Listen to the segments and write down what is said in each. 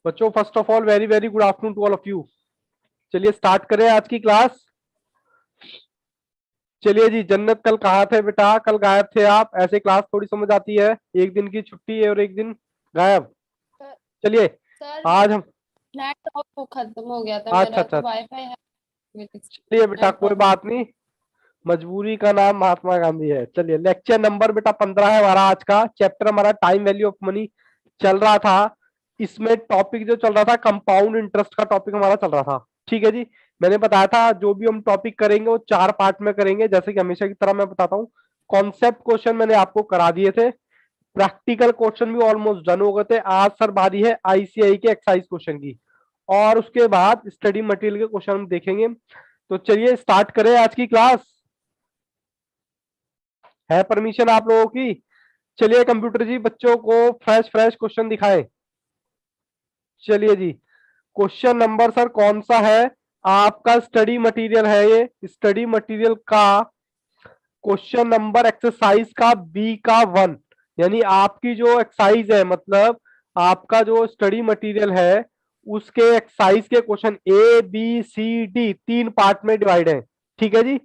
बच्चों first of all very very good afternoon to all of you. चलिए start करें आज की क्लास। चलिए जी, जन्नत कल कहाँ थे बेटा? कल गायब थे आप। ऐसे क्लास थोड़ी समझ आती है, एक दिन की छुट्टी है और एक दिन गायब। सर चलिए सर, आज हम नेट ऑफ खत्म हो गया था अच्छा मेरा, अच्छा। तो वाईफाई है। चलिए बेटा नेट कोई प्रॉब्लम। बात नहीं, मजबूरी का नाम महात्मा गांधी है। चलिए लेक्चर नंबर बेटा 15 है हमारा आज का। चैप्टर हमारा टाइम वैल्यू ऑफ मनी चल रहा था। इसमें टॉपिक जो चल रहा था कंपाउंड इंटरेस्ट का टॉपिक हमारा चल रहा था। ठीक है जी, मैंने बताया था जो भी हम टॉपिक करेंगे वो 4 पार्ट में करेंगे, जैसे कि हमेशा की तरह मैं बताता हूँ। कॉन्सेप्ट क्वेश्चन मैंने आपको करा दिए थे, प्रैक्टिकल क्वेश्चन भी ऑलमोस्ट डन हो गए थे। आज सर बारी है आईसीआई के एक्सरसाइज क्वेश्चन की, और उसके बाद स्टडी मटेरियल के क्वेश्चन हम देखेंगे। तो चलिए स्टार्ट करें आज की क्लास। है परमिशन आप लोगों की? चलिए कंप्यूटर जी बच्चों को फ्रेश फ्रेश क्वेश्चन दिखाएं। चलिए जी, क्वेश्चन नंबर सर कौन सा है? आपका स्टडी मटेरियल है, ये स्टडी मटेरियल का क्वेश्चन नंबर एक्सरसाइज का बी का 1। यानी आपकी जो एक्सरसाइज है, मतलब आपका जो स्टडी मटेरियल है उसके एक्सरसाइज के question A B C D 3 part में डिवाइड है। ठीक है जी,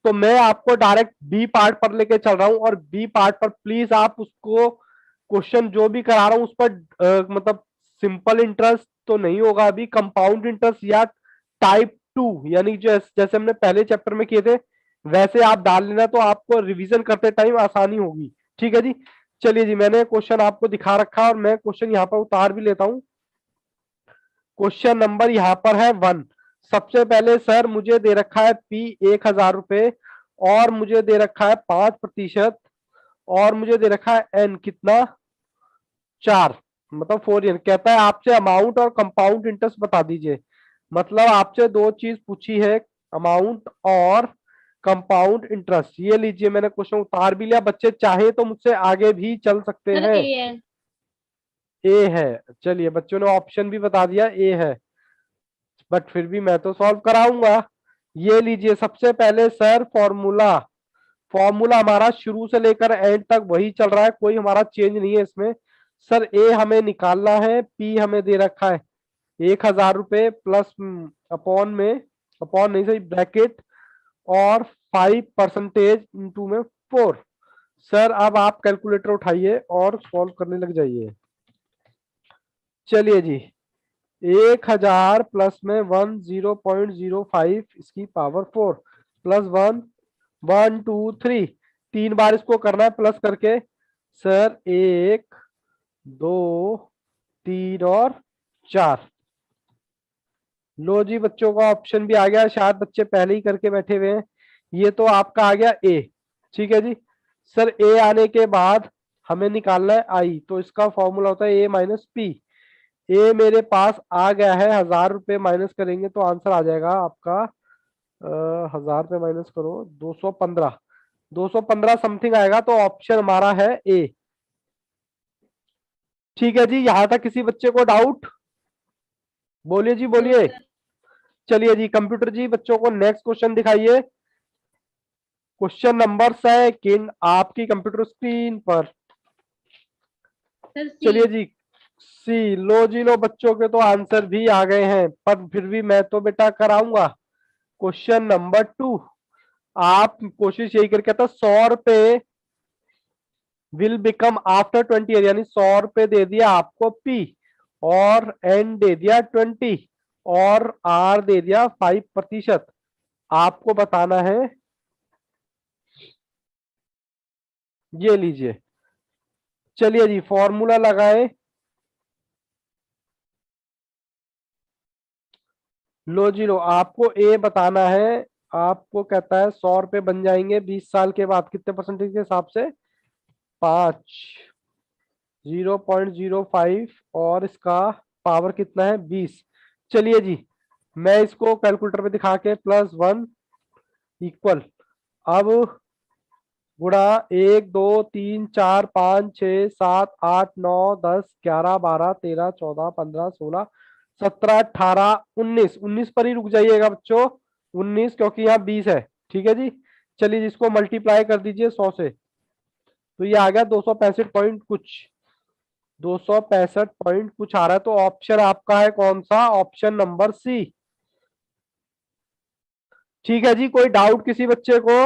तो मैं आपको डायरेक्ट बी पार्ट पर लेके चल रहा हूं, और बी पार्ट पर प्लीज आप उसको क्वेश्चन जो भी करा रहा हूं उस पर मतलब सिंपल इंटरेस्ट तो नहीं होगा अभी, कंपाउंड इंटरेस्ट या टाइप 2, यानी जैसे हमने पहले चैप्टर में किए थे वैसे आप डाल लेना, तो आपको रिवीजन करते टाइम आसानी होगी। ठीक है जी। चलिए जी, मैंने क्वेश्चन आपको दिखा रखा और मैं क्वेश्चन यहाँ पर उतार भी लेता हूँ। क्वेश्चन नंबर यहाँ पर है 1। सबसे पहले सर मुझे दे रखा है पी 1000 रुपए, और मुझे दे रखा है 5%, और मुझे दे रखा है एन कितना 4, मतलब 4 कहता है आपसे अमाउंट और कंपाउंड इंटरेस्ट बता दीजिए। मतलब आपसे दो चीज पूछी है, अमाउंट और कंपाउंड इंटरेस्ट। ये लीजिए मैंने क्वेश्चन उतार भी लिया, बच्चे चाहे तो मुझसे आगे भी चल सकते सर हैं। ए है। ए है, चलिए बच्चों ने ऑप्शन भी बता दिया ए है, बट फिर भी मैं तो सॉल्व कराऊंगा। ये लीजिए सबसे पहले सर फॉर्मूला। फॉर्मूला हमारा शुरू से लेकर एंड तक वही चल रहा है, कोई हमारा चेंज नहीं है इसमें। सर ए हमें निकालना है, पी हमें दे रखा है 1000 रुपए प्लस अपॉन में, अपॉन नहीं सही ब्रैकेट, और 5% इंटू में 4। सर अब आप कैलकुलेटर उठाइए और सॉल्व करने लग जाइए। चलिए जी, 1000 प्लस में 10.05 इसकी पावर 4 प्लस 1, 1 2 3, 3 बार इसको करना है प्लस करके। सर 1 2 3 और 4। लो जी बच्चों का ऑप्शन भी आ गया, शायद बच्चे पहले ही करके बैठे हुए हैं। ये तो आपका आ गया ए। ठीक है जी, सर ए आने के बाद हमें निकालना है आई, तो इसका फॉर्मूला होता है ए माइनस पी। ए मेरे पास आ गया है, 1000 रुपये माइनस करेंगे तो आंसर आ जाएगा आपका 1000 रुपये माइनस करो 215, 215 समथिंग आएगा, तो ऑप्शन हमारा है ए। ठीक है जी, यहां तक किसी बच्चे को डाउट? बोलिए जी नो बोलिए। सर। चलिए जी कंप्यूटर जी बच्चों को नेक्स्ट क्वेश्चन दिखाइए। क्वेश्चन नंबर सेकंड आपकी कंप्यूटर स्क्रीन पर। सर सी। चलिए जी, सी। लो जी लो, बच्चों के तो आंसर भी आ गए हैं, पर फिर भी मैं तो बेटा कराऊंगा। क्वेश्चन नंबर 2, आप कोशिश यही करके था 100 रुपए विल बिकम आफ्टर 20 ईयर, यानी 100 रुपए दे दिया आपको पी, और एन दे दिया 20, और आर दे दिया 5%। आपको बताना है, ये लीजिए। चलिए जी फॉर्मूला लगाए। लो जी लो, आपको ए बताना है। आपको कहता है 100 रुपए बन जाएंगे 20 साल के बाद कितने परसेंटेज के हिसाब से? 5, 0.05, और इसका पावर कितना है 20। चलिए जी, मैं इसको कैलकुलेटर पे दिखा के +1 इक्वल, अब गुणा 1 2 3 4 5 6 7 8 9 10 11 12 13 14 15 16 17 18 19 पर ही रुक जाइएगा बच्चों, 19 क्योंकि यहाँ 20 है। ठीक है जी, चलिए जिसको मल्टीप्लाई कर दीजिए 100 से, तो ये आ गया 265 पॉइंट कुछ। 265 पॉइंट कुछ आ रहा है, तो ऑप्शन आपका है कौन सा? Option number C. ठीक है जी, कोई डाउट किसी बच्चे को?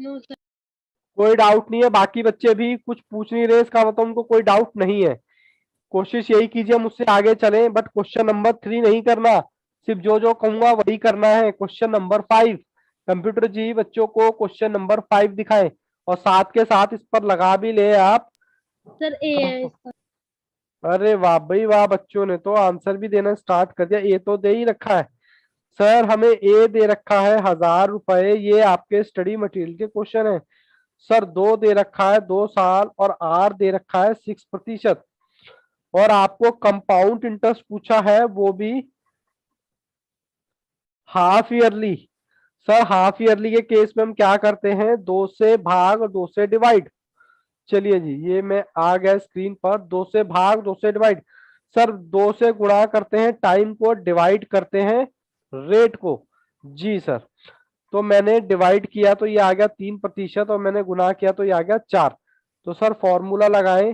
No sir. कोई डाउट नहीं है, बाकी बच्चे भी कुछ पूछ नहीं रहे, इसका मतलब उनको कोई डाउट नहीं है। कोशिश यही कीजिए मुझसे आगे चलें, बट क्वेश्चन नंबर 3 नहीं करना, सिर्फ जो जो कहूंगा वही करना है। क्वेश्चन नंबर 5, कंप्यूटर जी बच्चों को क्वेश्चन नंबर 5 दिखाएं, और साथ के साथ इस पर लगा भी ले आप। सर ए है इसका। अरे वाह भाई वाह, बच्चों ने तो आंसर भी देना स्टार्ट कर दिया। ए तो दे ही रखा है सर, हमें ए दे रखा है 1000 रुपए, ये आपके स्टडी मटेरियल के क्वेश्चन है सर। दो दे रखा है 2 साल, और आर दे रखा है 6%, और आपको कंपाउंड इंटरेस्ट पूछा है, वो भी half yearly. Sir half yearly के केस में हम क्या करते हैं? 2 से भाग और 2 से डिवाइड। चलिए जी, ये मैं आ गया स्क्रीन पर, 2 से भाग 2 से डिवाइड। सर 2 से गुणा करते हैं टाइम को, डिवाइड करते हैं रेट को। जी सर, तो मैंने डिवाइड किया तो ये आ गया 3%, और मैंने गुणा किया तो ये आ गया 4। तो सर फॉर्मूला लगाएं।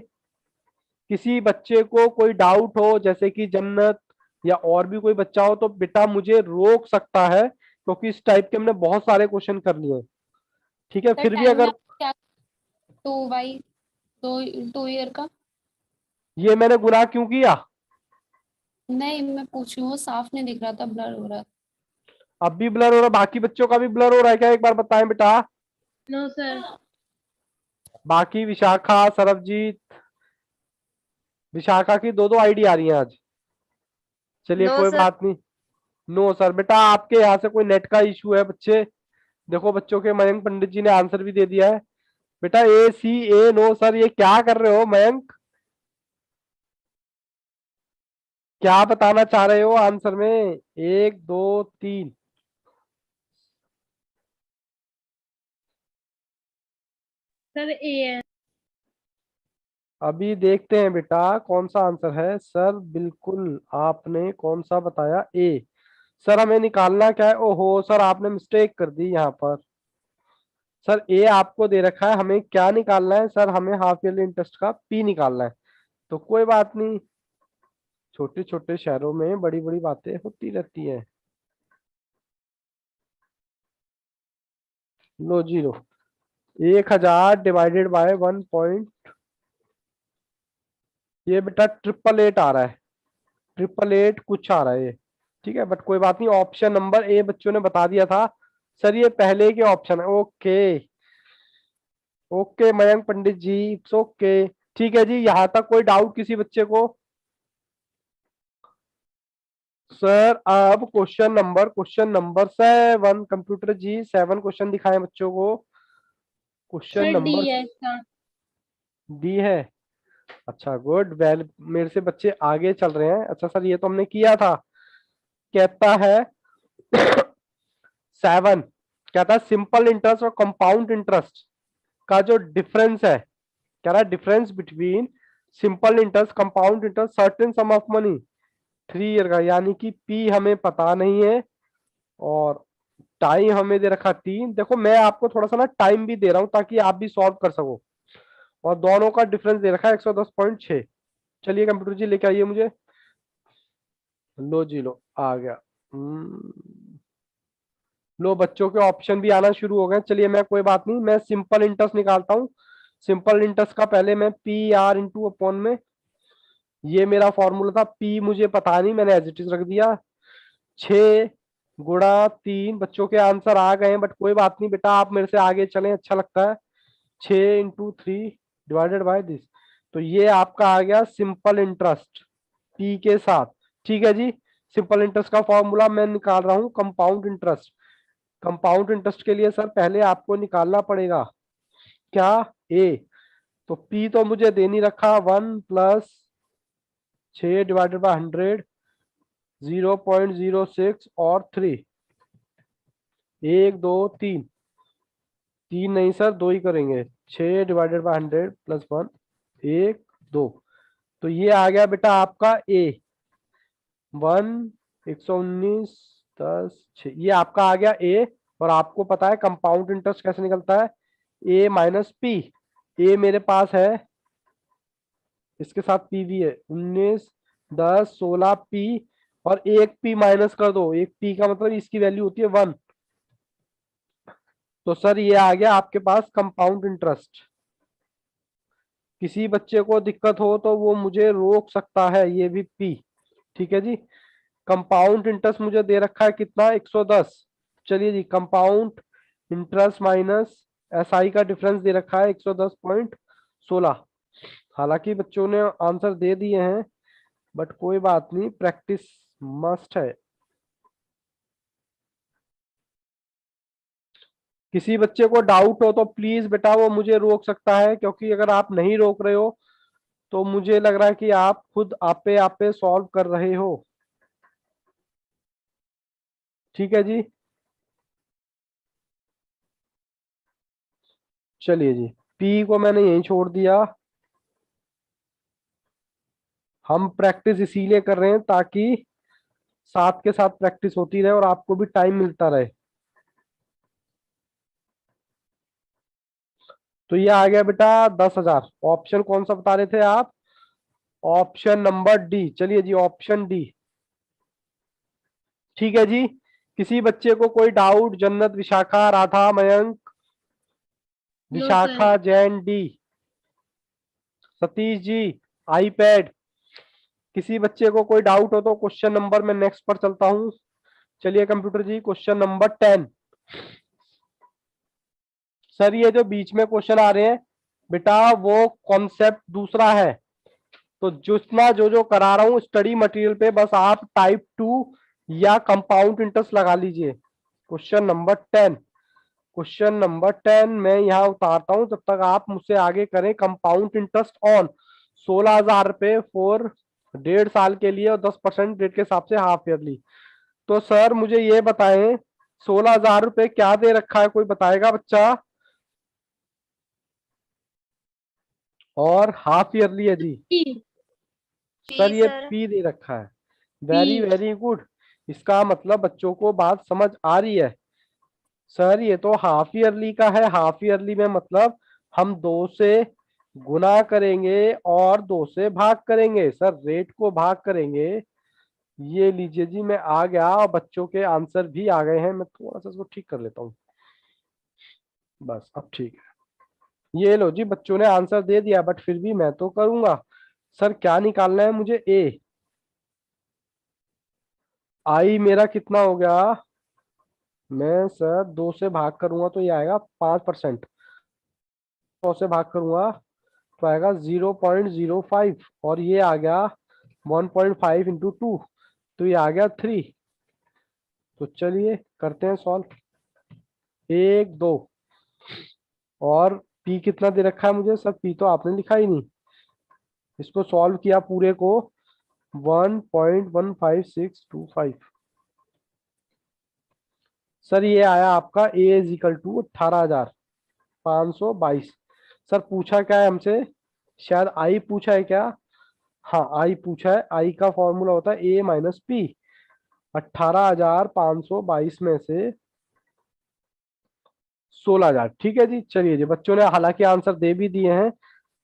किसी बच्चे को कोई डाउट हो, जैसे कि जन्नत या और भी कोई बच्चा हो, तो बेटा मुझे रोक सकता है, क्योंकि इस टाइप के हमने बहुत सारे क्वेश्चन कर लिए। ठीक है, सर फिर भी टाइम में अगर आप क्या, 2 बाई 2 ईयर का? ये मैंने गुना क्यों किया? नहीं, मैं पूछ रही हूँ, साफ नहीं दिख रहा था, ब्लर हो रहा था। अब भी ब्लर हो रहा है, बाकी बच्चों का भी ब्लर हो रहा है क्या? एक बार बताएं बेटा। No sir. बाकी विशाखा, सरबजीत, विशाखा की दो दो आईडी आ रही है आज। चलिए नो कोई सर। बात नहीं। नो सर, बेटा आपके यहाँ से कोई नेट का इशू है बच्चे। देखो बच्चों के मयंक पंडित जी ने आंसर भी दे दिया है। बेटा ए सी ए नो सर, ये क्या कर रहे हो मयंक? क्या बताना चाह रहे हो आंसर में? 1 2 3। सर ए है। अभी देखते हैं बेटा कौन सा आंसर है। सर बिल्कुल आपने कौन सा बताया? ए। सर हमें निकालना क्या है? ओहो सर, आपने मिस्टेक कर दी यहाँ पर। सर ए आपको दे रखा है, हमें क्या निकालना है? सर हमें हाफ ईयरली इंटरेस्ट का पी निकालना है। तो कोई बात नहीं, छोटे छोटे शहरों में बड़ी बड़ी बातें होती रहती हैं। लो जी लो, 1000 डिवाइडेड बाय 1 पॉइंट, ये बेटा 888 आ रहा है, 888 कुछ आ रहा है ये। ठीक है, बट कोई बात नहीं, ऑप्शन नंबर ए बच्चों ने बता दिया था। सर ये पहले के ऑप्शन है। Okay okay Mayank Pandit ji, it's okay. ठीक है जी, यहां तक कोई डाउट किसी बच्चे को? सर अब क्वेश्चन नंबर 7, कंप्यूटर जी 7 क्वेश्चन दिखाएं बच्चों को। क्वेश्चन सर डी नंबर है इसका। डी है। अच्छा गुड, वेल मेरे से बच्चे आगे चल रहे हैं। अच्छा सर ये तो हमने किया था। कहता है 7, कहता है सिंपल इंटरेस्ट और कंपाउंड इंटरेस्ट का जो डिफरेंस है, कह रहा है difference between simple interest compound interest certain some of money 3 year का, यानी कि पी हमें पता नहीं है, और टाइम हमें दे रखा 3। देखो मैं आपको थोड़ा सा ना टाइम भी दे रहा हूं ताकि आप भी सॉल्व कर सको, और दोनों का डिफरेंस दे रखा है 110.6। चलिए कंप्यूटर जी लेके आइए मुझे। लो जी लो, आ गया। लो बच्चों के ऑप्शन भी आना शुरू हो गए। चलिए मैं, कोई बात नहीं, मैं सिंपल इंटरेस्ट निकालता हूँ। सिंपल इंटरेस्ट का पहले मैं पी आर इंटू अपॉन में, ये मेरा फॉर्मूला था। पी मुझे पता नहीं, मैंने एज इट इज रख दिया। 6 गुणा 3, बच्चों के आंसर आ गए हैं, बट कोई बात नहीं बेटा, आप मेरे से आगे चलें, अच्छा लगता है। 6 इंटू 3 डिवाइडेड बाय दिस, तो ये आपका आ गया सिंपल इंटरेस्ट पी के साथ। ठीक है जी, सिंपल इंटरेस्ट का फॉर्मूला मैं निकाल रहा हूं कंपाउंड इंटरेस्ट। कंपाउंड इंटरेस्ट के लिए सर पहले आपको निकालना पड़ेगा क्या? ए। तो पी तो मुझे दे नहीं रखा, 1 + 6 डिवाइडेड बाय 100, 0.06 और 3। 1 2 3, 3 नहीं सर, 2 ही करेंगे। 6 डिवाइडेड बाय 100 +1, 1 2। तो ये आ गया बेटा आपका ए 1, 119 10 6, ये आपका आ गया ए। और आपको पता है कंपाउंड इंटरेस्ट कैसे निकलता है? ए माइनस पी। ए मेरे पास है इसके साथ पी भी है, 19 10 16 पी, और एक पी माइनस कर दो, एक पी का मतलब इसकी वैल्यू होती है 1। तो सर ये आ गया आपके पास कंपाउंड इंटरेस्ट। किसी बच्चे को दिक्कत हो तो वो मुझे रोक सकता है, ये भी पी। ठीक है जी। कंपाउंड इंटरेस्ट मुझे दे रखा है कितना, 110। चलिए जी, कंपाउंड इंटरेस्ट माइनस एसआई का डिफरेंस दे रखा है 110.16। हालांकि बच्चों ने आंसर दे दिए हैं, बट कोई बात नहीं, प्रैक्टिस मस्ट है। किसी बच्चे को डाउट हो तो प्लीज बेटा वो मुझे रोक सकता है, क्योंकि अगर आप नहीं रोक रहे हो तो मुझे लग रहा है कि आप खुद आपे आपे सॉल्व कर रहे हो। ठीक है जी। चलिए जी, पी को मैंने यहीं छोड़ दिया। हम प्रैक्टिस इसीलिए कर रहे हैं ताकि साथ के साथ प्रैक्टिस होती रहे और आपको भी टाइम मिलता रहे। तो ये आ गया बेटा 10,000। ऑप्शन कौन सा बता रहे थे आप? Option number D. चलिए जी, ऑप्शन डी। ठीक है जी। किसी बच्चे को कोई doubt? Jannat, Vishakha, Radha, Mayank, no sir. Vishakha, Jain, D, Satish ji, iPad. किसी बच्चे को कोई डाउट हो तो क्वेश्चन नंबर में नेक्स्ट पर चलता हूं। चलिए कंप्यूटर जी, क्वेश्चन नंबर 10। सर ये जो बीच में क्वेश्चन आ रहे हैं बेटा, वो कॉन्सेप्ट दूसरा है। तो जितना जो जो करा रहा हूँ स्टडी मटेरियल पे, बस आप टाइप 2 या कंपाउंड इंटरेस्ट लगा लीजिए। Question number 10। क्वेश्चन नंबर 10 मैं यहाँ उतारता हूँ, जब तक आप मुझसे आगे करें। कंपाउंड इंटरेस्ट ऑन 16,000 रुपए फॉर 1.5 साल के लिए, और 10% रेट के हिसाब से हाफ ईयरली। तो सर मुझे ये बताएं, 16,000 रुपए क्या दे रखा है, कोई बताएगा बच्चा? और हाफ ईयरली है जी। पी। सर जी ये सर। पी दे रखा है। Very P. Very good. इसका मतलब बच्चों को बात समझ आ रही है। सर ये तो हाफ ईयरली का है। हाफ ईयरली में मतलब हम 2 से गुना करेंगे और 2 से भाग करेंगे। सर रेट को भाग करेंगे। ये लीजिए जी, मैं आ गया और बच्चों के आंसर भी आ गए हैं। मैं थोड़ा सा इसको ठीक कर लेता हूँ, बस अब ठीक है। ये लो जी, बच्चों ने आंसर दे दिया, बट फिर भी मैं तो करूंगा। सर क्या निकालना है मुझे? ए। आई मेरा कितना हो गया? मैं सर 2 से भाग करूंगा तो ये आएगा 5%। 100 से भाग करूंगा तो आएगा 0.05, और ये आ गया 1.5 इंटू 2, तो ये आ गया 3। तो चलिए करते हैं सॉल्व। 1 2। और पी कितना दे रखा है मुझे? सर पी तो आपने लिखा ही नहीं। इसको सॉल्व किया पूरे को, 1.15625। सर ये आया आपका ए इज इक्वल टू 18,522। सर पूछा क्या है हमसे? शायद आई पूछा है क्या? हाँ आई पूछा है। आई का फॉर्मूला होता है ए माइनस पी। 18,522 में से 16,000। ठीक है जी। चलिए जी, बच्चों ने हालांकि आंसर दे भी दिए हैं।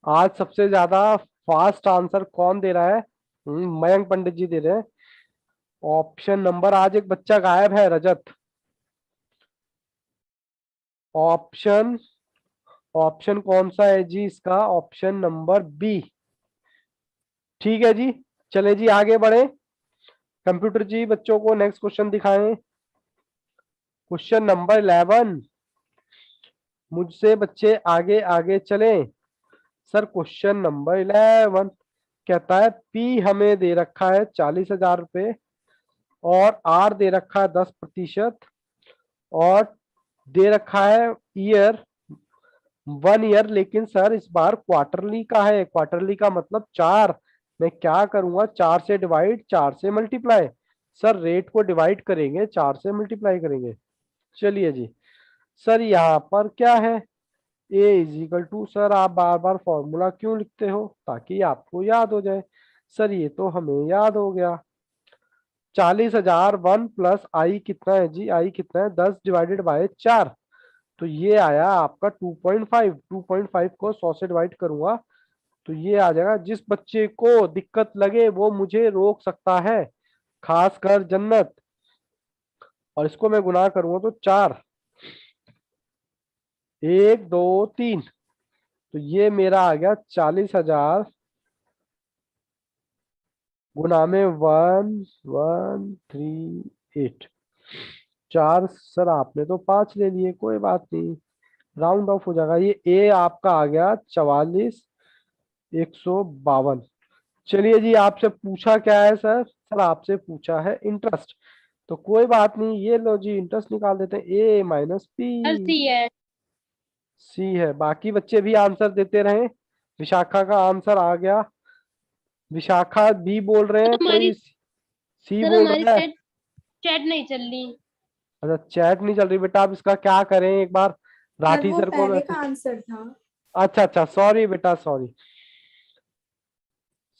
आज सबसे ज्यादा फास्ट आंसर कौन दे रहा है? मयंक पंडित जी दे रहे हैं। ऑप्शन नंबर, आज एक बच्चा गायब है, रजत। ऑप्शन ऑप्शन कौन सा है जी इसका? Option number B. ठीक है जी। चले जी आगे बढ़े। कंप्यूटर जी बच्चों को नेक्स्ट क्वेश्चन दिखाएं। Question number 11। मुझसे बच्चे आगे आगे चलें। सर क्वेश्चन नंबर 11 कहता है पी हमें दे रखा है 40,000 रुपए, और आर दे रखा है 10%, और दे रखा है ईयर 1 ईयर। लेकिन सर इस बार क्वार्टरली का है। क्वार्टरली का मतलब 4। मैं क्या करूंगा? 4 से डिवाइड, 4 से मल्टीप्लाई। सर रेट को डिवाइड करेंगे, 4 से मल्टीप्लाई करेंगे। चलिए जी। सर यहाँ पर क्या है? A is equal to, sir आप बार बार फॉर्मूला क्यों लिखते हो? ताकि आपको याद हो जाए। सर ये तो हमें याद हो गया। 40,000 1 प्लस आई कितना है जी? आई कितना है? 10 डिवाइडेड बाय 4। तो ये आया आपका 2.5। 2.5 को 100 से डिवाइड करूंगा तो ये आ जाएगा, जिस बच्चे को दिक्कत लगे वो मुझे रोक सकता है, खासकर जन्नत। और इसको मैं गुना करूंगा तो 4, 1 2 3, तो ये मेरा आ गया 40,000 गुना में 1138। 4 सर आपने तो 5 ले लिए, कोई बात नहीं, राउंड ऑफ हो जाएगा। ये ए आपका आ गया 44,152। चलिए जी, आपसे पूछा क्या है सर? सर आपसे पूछा है इंटरेस्ट। तो कोई बात नहीं, ये लो जी, इंटरेस्ट निकाल देते हैं, ए माइनस सर पी। सी है। सी है, बाकी बच्चे भी आंसर देते रहे। विशाखा का आंसर आ गया, विशाखा बी बोल रहे हैं, कोई सी सर बोल हमारी रहा है। चैट चैट नहीं चल रही। अच्छा, चैट नहीं चल रही बेटा, अब इसका क्या करें? एक बार सर राठी वो सर को पहले का मैसेज। आंसर था। अच्छा अच्छा, सॉरी बेटा, सॉरी।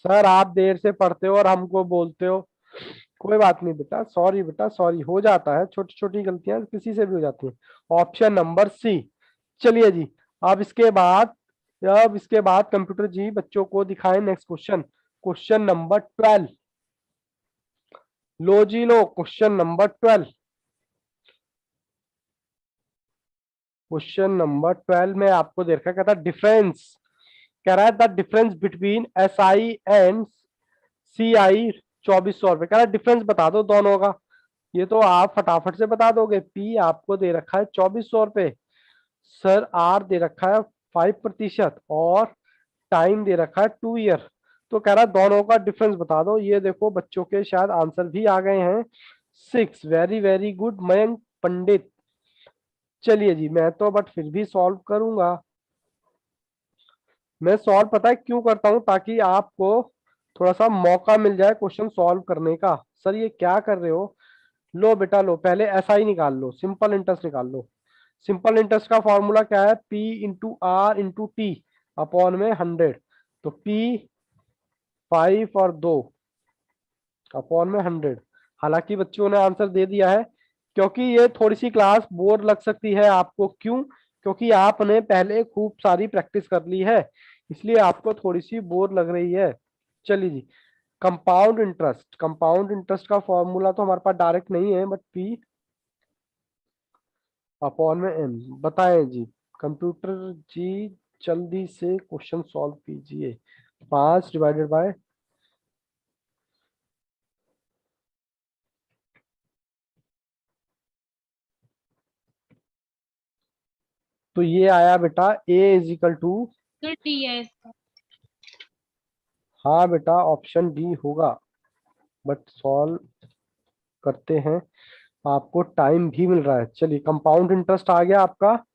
सर आप देर से पढ़ते हो और हमको बोलते हो, कोई बात नहीं बेटा, सॉरी बेटा, सॉरी, हो जाता है, छोटी छोटी गलतियां किसी से भी हो जाती हैं। Option number C. चलिए जी, अब इसके बाद कंप्यूटर जी बच्चों को दिखाएं नेक्स्ट क्वेश्चन। Question number 12। लो जी लो, क्वेश्चन नंबर 12। क्वेश्चन नंबर 12 में आपको दे रखा है, कहता डिफरेंस, कह रहा है the difference between S I and C I 2400 रुपए। कह रहा है डिफरेंस बता दो दोनों का। ये तो आप फटाफट से बता दोगे। पी आपको दे रखा है 2400 रुपए, सर आर दे रखा है 5% और टाइम दे रखा है 2 ईयर। तो कह रहा है दोनों का डिफरेंस बता दो। ये देखो बच्चों के शायद आंसर भी आ गए हैं। 6, वेरी वेरी गुड मयंक पंडित। चलिए जी, मैं तो बट फिर भी सॉल्व करूंगा। मैं सॉल्व पता है क्यों करता हूं? ताकि आपको थोड़ा सा मौका मिल जाए क्वेश्चन सॉल्व करने का। सर ये क्या कर रहे हो? लो बेटा लो, पहले एसआई निकाल लो, सिंपल इंटरेस्ट निकाल लो। सिंपल इंटरेस्ट का फॉर्मूला क्या है? P into R into T upon में 100। तो पी 5 और 2 अपॉन में 100। हालांकि बच्चों ने आंसर दे दिया है, क्योंकि ये थोड़ी सी क्लास बोर लग सकती है आपको। क्यों? क्योंकि आपने पहले खूब सारी प्रैक्टिस कर ली है, इसलिए आपको थोड़ी सी बोर लग रही है। चलिए जी, कंपाउंड इंटरेस्ट का फॉर्मूला तो हमारे पास डायरेक्ट नहीं है, बट पी अपॉन में एन। बताएं जी कंप्यूटर जी, जल्दी से क्वेश्चन सॉल्व कीजिए। 5 डिवाइडेड बाय, तो ये आया बेटा A is equal to, sir T है इसका। हाँ बेटा ऑप्शन डी होगा, बट सॉल्व करते हैं, आपको टाइम भी मिल रहा है। चलिए, कंपाउंड इंटरेस्ट आ गया आपका,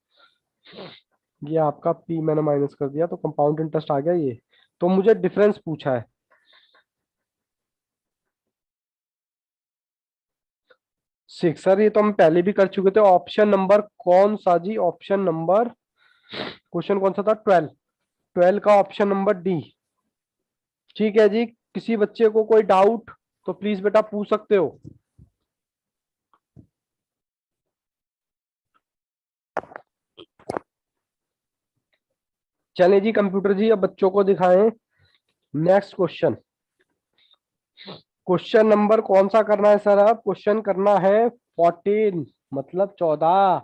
ये आपका पी मैंने माइनस कर दिया, तो कंपाउंड इंटरेस्ट आ गया ये। तो मुझे डिफरेंस पूछा है। 6, सर ये तो हम पहले भी कर चुके थे। ऑप्शन नंबर कौन सा जी? ऑप्शन नंबर, क्वेश्चन कौन सा था? 12। 12 का ऑप्शन नंबर डी। ठीक है जी, किसी बच्चे को कोई डाउट तो प्लीज बेटा पूछ सकते हो। चले जी कंप्यूटर जी, अब बच्चों को दिखाएं नेक्स्ट क्वेश्चन। क्वेश्चन नंबर कौन सा करना है सर? अब क्वेश्चन करना है 14, मतलब 14।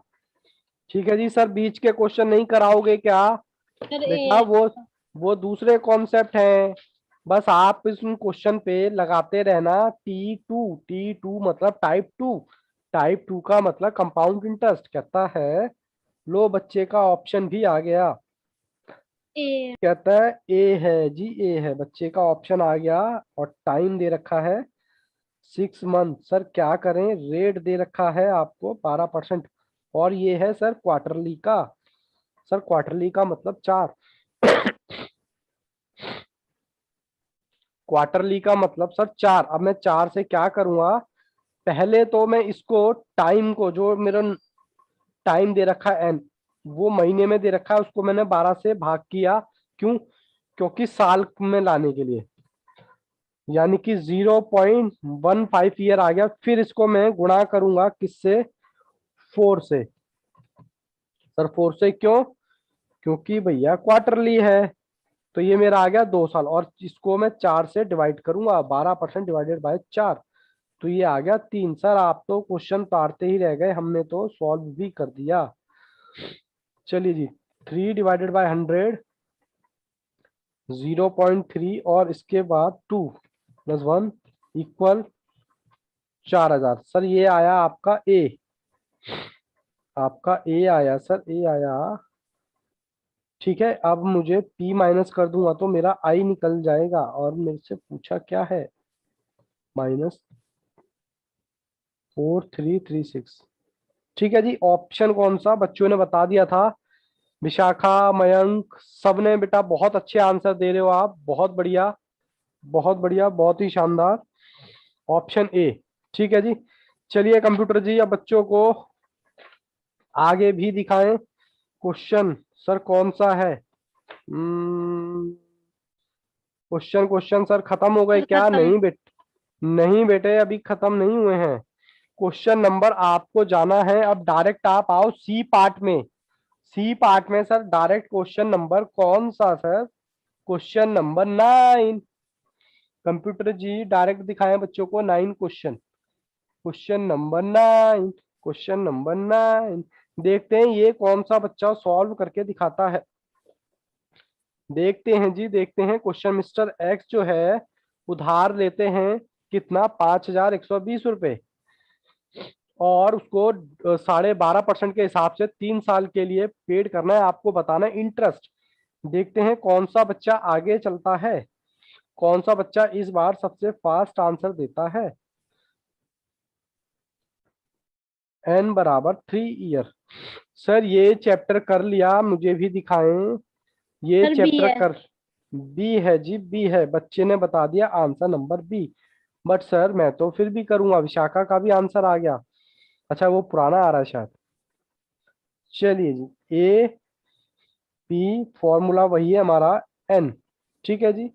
ठीक है जी सर, बीच के क्वेश्चन नहीं कराओगे क्या? सर बेटा ए। वो दूसरे कॉन्सेप्ट हैं, बस आप इस क्वेश्चन पे लगाते रहना। T2 मतलब टाइप 2, टाइप 2 का मतलब कंपाउंड इंटरेस्ट। कहता है, लो बच्चे का ऑप्शन भी आ गया, ए। कहता है ए है जी, ए है, बच्चे का ऑप्शन आ गया। और टाइम दे रखा है 6 मंथ। सर क्या करें, रेट दे रखा है आपको 12%। और ये है सर क्वार्टरली का। सर क्वार्टरली का मतलब 4। क्वार्टरली का मतलब सर 4। अब मैं 4 से क्या करूंगा? पहले तो मैं इसको टाइम को, जो मेरा टाइम दे रखा है एन, वो महीने में दे रखा है, उसको मैंने 12 से भाग किया। क्यों? क्योंकि साल में लाने के लिए, यानी कि 0.15 ईयर आ गया। फिर इसको मैं गुणा करूंगा किससे? 4 से। सर 4 से क्यों? क्योंकि भैया क्वार्टरली है। तो ये मेरा आ गया 2 साल, और इसको मैं 4 से डिवाइड करूंगा, 12% डिवाइडेड बाय 4, तो ये आ गया 3। सर आप तो क्वेश्चन तारते ही रह गए, हमने तो सॉल्व भी कर दिया। चलिए जी, 3/100 0.3 और इसके बाद 2 + 1 इक्वल 4000। सर ये आया आपका ए, आपका ए आया सर, ए आया। ठीक है, अब मुझे p माइनस कर दूंगा तो मेरा i निकल जाएगा, और मेरे से पूछा क्या है, -4336। ठीक है जी, ऑप्शन कौन सा बच्चों ने बता दिया था, विशाखा, मयंक, सबने बेटा बहुत अच्छे आंसर दे रहे हो आप, बहुत बढ़िया, बहुत बढ़िया, बहुत ही शानदार, ऑप्शन ए। ठीक है जी, चलिए कंप्यूटर जी अब बच्चों को आगे भी दिखाएं क्वेश्चन। सर कौन सा है, क्वेश्चन, क्वेश्चन सर खत्म हो गए सर क्या? खत्म। नहीं नहीं बेटे, अभी खत्म नहीं हुए हैं। क्वेश्चन नंबर आपको जाना है, अब डायरेक्ट आप आओ सी पार्ट में। सी पार्ट में सर डायरेक्ट क्वेश्चन नंबर कौन सा सर, क्वेश्चन नंबर 9। कंप्यूटर जी डायरेक्ट दिखाएं बच्चों को 9 question, question number 9, question number 9। देखते हैं ये कौन सा बच्चा सॉल्व करके दिखाता है। देखते हैं जी, देखते हैं। क्वेश्चन मिस्टर एक्स जो है उधार लेते हैं कितना, 5120 रुपए, और उसको 12.5% के हिसाब से 3 साल के लिए पेड करना है, आपको बताना है इंटरेस्ट। देखते हैं कौन सा बच्चा आगे चलता है, कौन सा बच्चा इस बार सबसे फास्ट आंसर देता है। n = 3 year. सर ये चैप्टर कर लिया, मुझे भी दिखाएं। ये सर बी चैप्टर है। कर, बी है जी, बी है, बच्चे ने बता दिया answer number B. But sir मैं तो फिर भी करूंगा, विशाखा का भी आंसर आ गया। अच्छा वो पुराना आ रहा है शायद। चलिए जी, ए पी फॉर्मूला वही है हमारा, एन। ठीक है जी,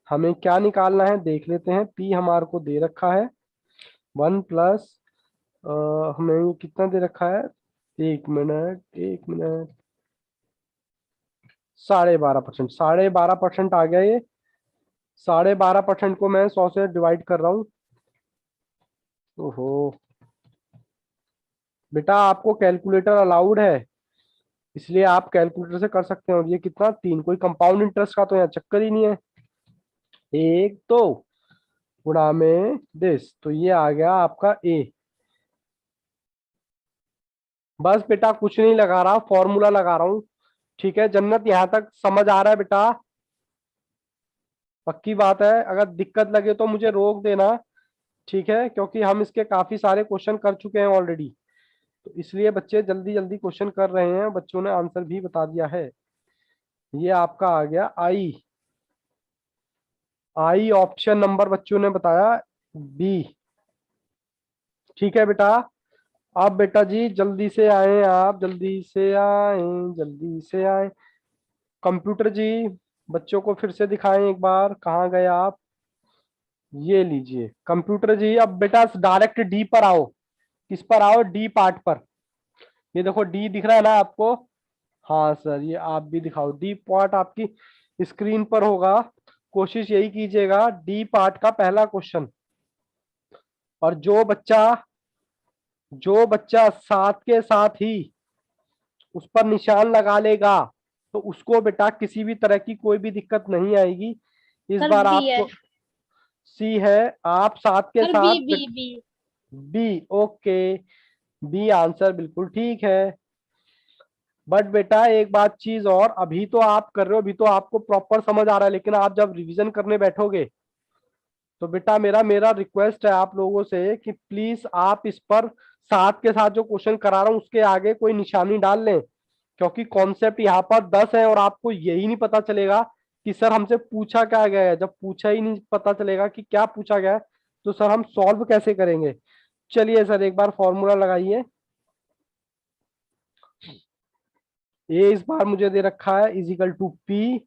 हमें क्या निकालना है देख लेते हैं। पी हमारे को दे रखा है 1 प्लस, हमें ये कितना दे रखा है, 1 मिनट 1 मिनट, 12.5%, 12.5% आ गया ये। 12.5% को मैं 100 से डिवाइड कर रहा हूँ। ओहो, बेटा आपको कैलकुलेटर अलाउड है, इसलिए आप कैलकुलेटर से कर सकते हो। ये कितना, 3, कोई कंपाउंड इंटरेस्ट का तो यहाँ चक्कर ही नहीं है। 1 2 में दिस, तो ये आ गया आपका ए। बस बेटा कुछ नहीं लगा रहा, फॉर्मूला लगा रहा हूँ। ठीक है जन्नत, यहाँ तक समझ आ रहा है बेटा? पक्की बात है, अगर दिक्कत लगे तो मुझे रोक देना। ठीक है, क्योंकि हम इसके काफी सारे क्वेश्चन कर चुके हैं ऑलरेडी, तो इसलिए बच्चे जल्दी जल्दी क्वेश्चन कर रहे हैं, बच्चों ने आंसर भी बता दिया है। ये आपका आ गया आई, आई ऑप्शन नंबर बच्चों ने बताया बी। ठीक है बेटा, अब बेटा जी जल्दी से आए, आप जल्दी से आए, जल्दी से आए। कंप्यूटर जी बच्चों को फिर से दिखाएं एक बार, कहाँ गए आप? ये लीजिए कंप्यूटर जी, अब बेटा डायरेक्ट डी पर आओ। किस पर आओ? डी पार्ट पर। ये देखो डी दिख रहा है ना आपको? हाँ सर, ये आप भी दिखाओ, डी पार्ट आपकी स्क्रीन पर होगा। कोशिश यही कीजिएगा, डी पार्ट का पहला क्वेश्चन। और जो बच्चा साथ के साथ ही उस पर निशान लगा लेगा, तो उसको बेटा किसी भी तरह की कोई भी दिक्कत नहीं आएगी। इस सर बार बी है। आपको सी है, आप साथ के सर बी साथ B B. B, okay, B answer बिल्कुल ठीक है। बट बेटा एक बात चीज और, अभी तो आप कर रहे हो, अभी तो आपको प्रॉपर समझ आ रहा है, लेकिन आप जब रिवीजन करने बैठोगे तो बेटा मेरा मेरा रिक्वेस्ट है आप लोगों से कि प्लीज आप इस पर साथ के साथ जो क्वेश्चन करा रहा हूं उसके आगे कोई निशानी डाल लें, क्योंकि कॉन्सेप्ट यहाँ पर 10 है और आपको यही नहीं पता चलेगा कि सर हमसे पूछा क्या गया है। जब पूछा ही नहीं पता चलेगा कि क्या पूछा गया है, तो सर हम सॉल्व कैसे करेंगे? चलिए सर एक बार फॉर्मूला लगाइए। ए इस बार मुझे दे रखा है = P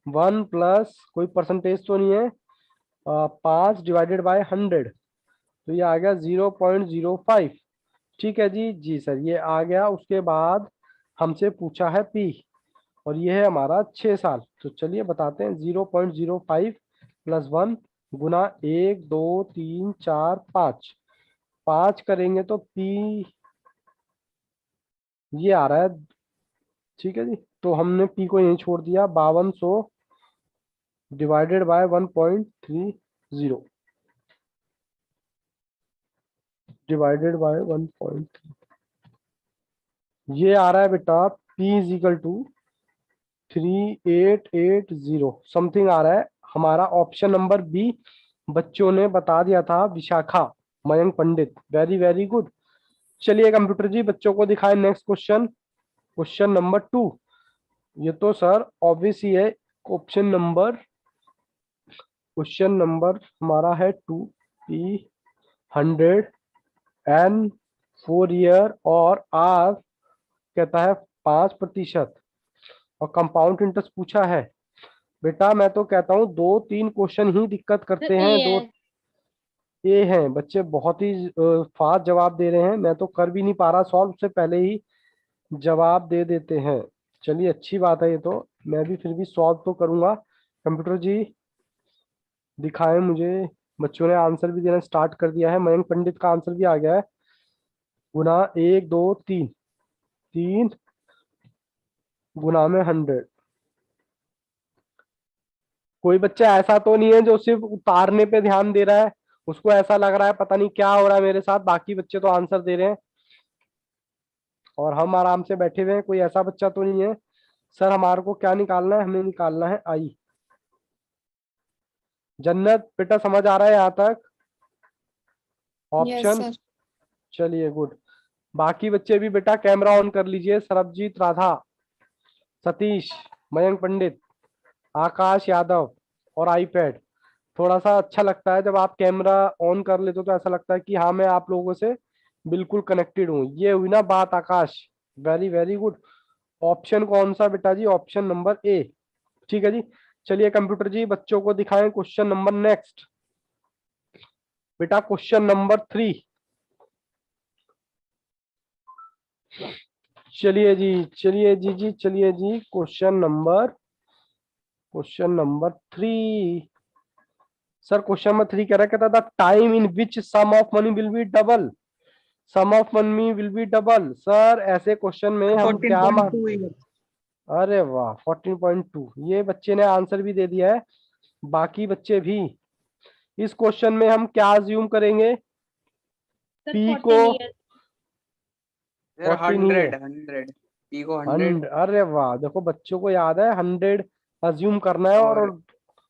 1 प्लस, कोई परसेंटेज तो नहीं है, 5/100, तो ये आ गया 0.05। ठीक है जी, जी सर ये आ गया। उसके बाद हमसे पूछा है पी, और ये है हमारा 6 साल। तो चलिए बताते हैं, 0.05 प्लस 1 गुना 1 2 3 4 5, 5 करेंगे तो पी ये आ रहा है। ठीक है जी, तो हमने पी को यहीं छोड़ दिया, 5200 डिवाइडेड बाय 1.30 डिवाइडेड बाय 1.3, ये आ रहा है बेटा P is equal to 3880 something आ रहा है। हमारा ऑप्शन नंबर बी बच्चों ने बता दिया था, विशाखा मयंक पंडित, वेरी वेरी गुड। चलिए कंप्यूटर जी बच्चों को दिखाएं नेक्स्ट क्वेश्चन, क्वेश्चन नंबर 2। ये तो सर ऑब्वियस ही है, क्वेश्चन नंबर हमारा है 2P 100 एंड 4 ईयर और आर कहता है 5%, और कंपाउंड इंटरेस्ट पूछा है। बेटा मैं तो कहता हूँ 2 3 क्वेश्चन ही दिक्कत तो करते ए हैं, दो है। ए हैं। बच्चे बहुत ही फास्ट जवाब दे रहे हैं, मैं तो कर भी नहीं पा रहा सॉल्व, से पहले ही जवाब दे देते हैं। चलिए अच्छी बात है, ये तो मैं भी फिर भी सॉल्व तो करूंगा। कंप्यूटर जी दिखाएं मुझे, बच्चों ने आंसर भी देना स्टार्ट कर दिया है, मयंक पंडित का आंसर भी आ गया है। गुना 1 2 3, 3 गुना में 100। कोई बच्चा ऐसा तो नहीं है जो सिर्फ उतारने पे ध्यान दे रहा है, उसको ऐसा लग रहा है पता नहीं क्या हो रहा है मेरे साथ, बाकी बच्चे तो आंसर दे रहे हैं और हम आराम से बैठे हुए हैं। कोई ऐसा बच्चा तो नहीं है। सर हमारे को क्या निकालना है, हमें निकालना है आई। जन्नत बेटा समझ आ रहा है यहाँ तक यस ऑप्शन? सर। चलिए गुड। बाकी बच्चे भी बेटा कैमरा ऑन कर लीजिए, सरबजीत राधा, सतीश, मयंक पंडित, आकाश यादव और आईपैड। थोड़ा सा अच्छा लगता है जब आप कैमरा ऑन कर लेते हो, तो ऐसा लगता है कि हाँ मैं आप लोगों से बिल्कुल कनेक्टेड हूँ। ये हुई ना बात आकाश, वेरी वेरी गुड। ऑप्शन कौन सा बेटा जी? Option number A. ठीक है जी। चलिए कंप्यूटर जी बच्चों को दिखाएं क्वेश्चन नंबर नेक्स्ट। बेटा क्वेश्चन नंबर 3। चलिए जी चलिए जी, question number 3। Sir question number 3 कह रहा है, कहता था time in which sum of money will be double, sum of money will be double. Sir ऐसे क्वेश्चन में हम फोर्टीन क्या पॉइंट मान, टू अरे वाह 14.2, ये बच्चे ने आंसर भी दे दिया है। बाकी बच्चे भी, इस क्वेश्चन में हम क्या अज्यूम करेंगे? सर पी को 14 ईयर। सर 14 ही है। 100 पी को 100 अरे वाह, देखो बच्चों को याद है 100 अज्यूम करना है, और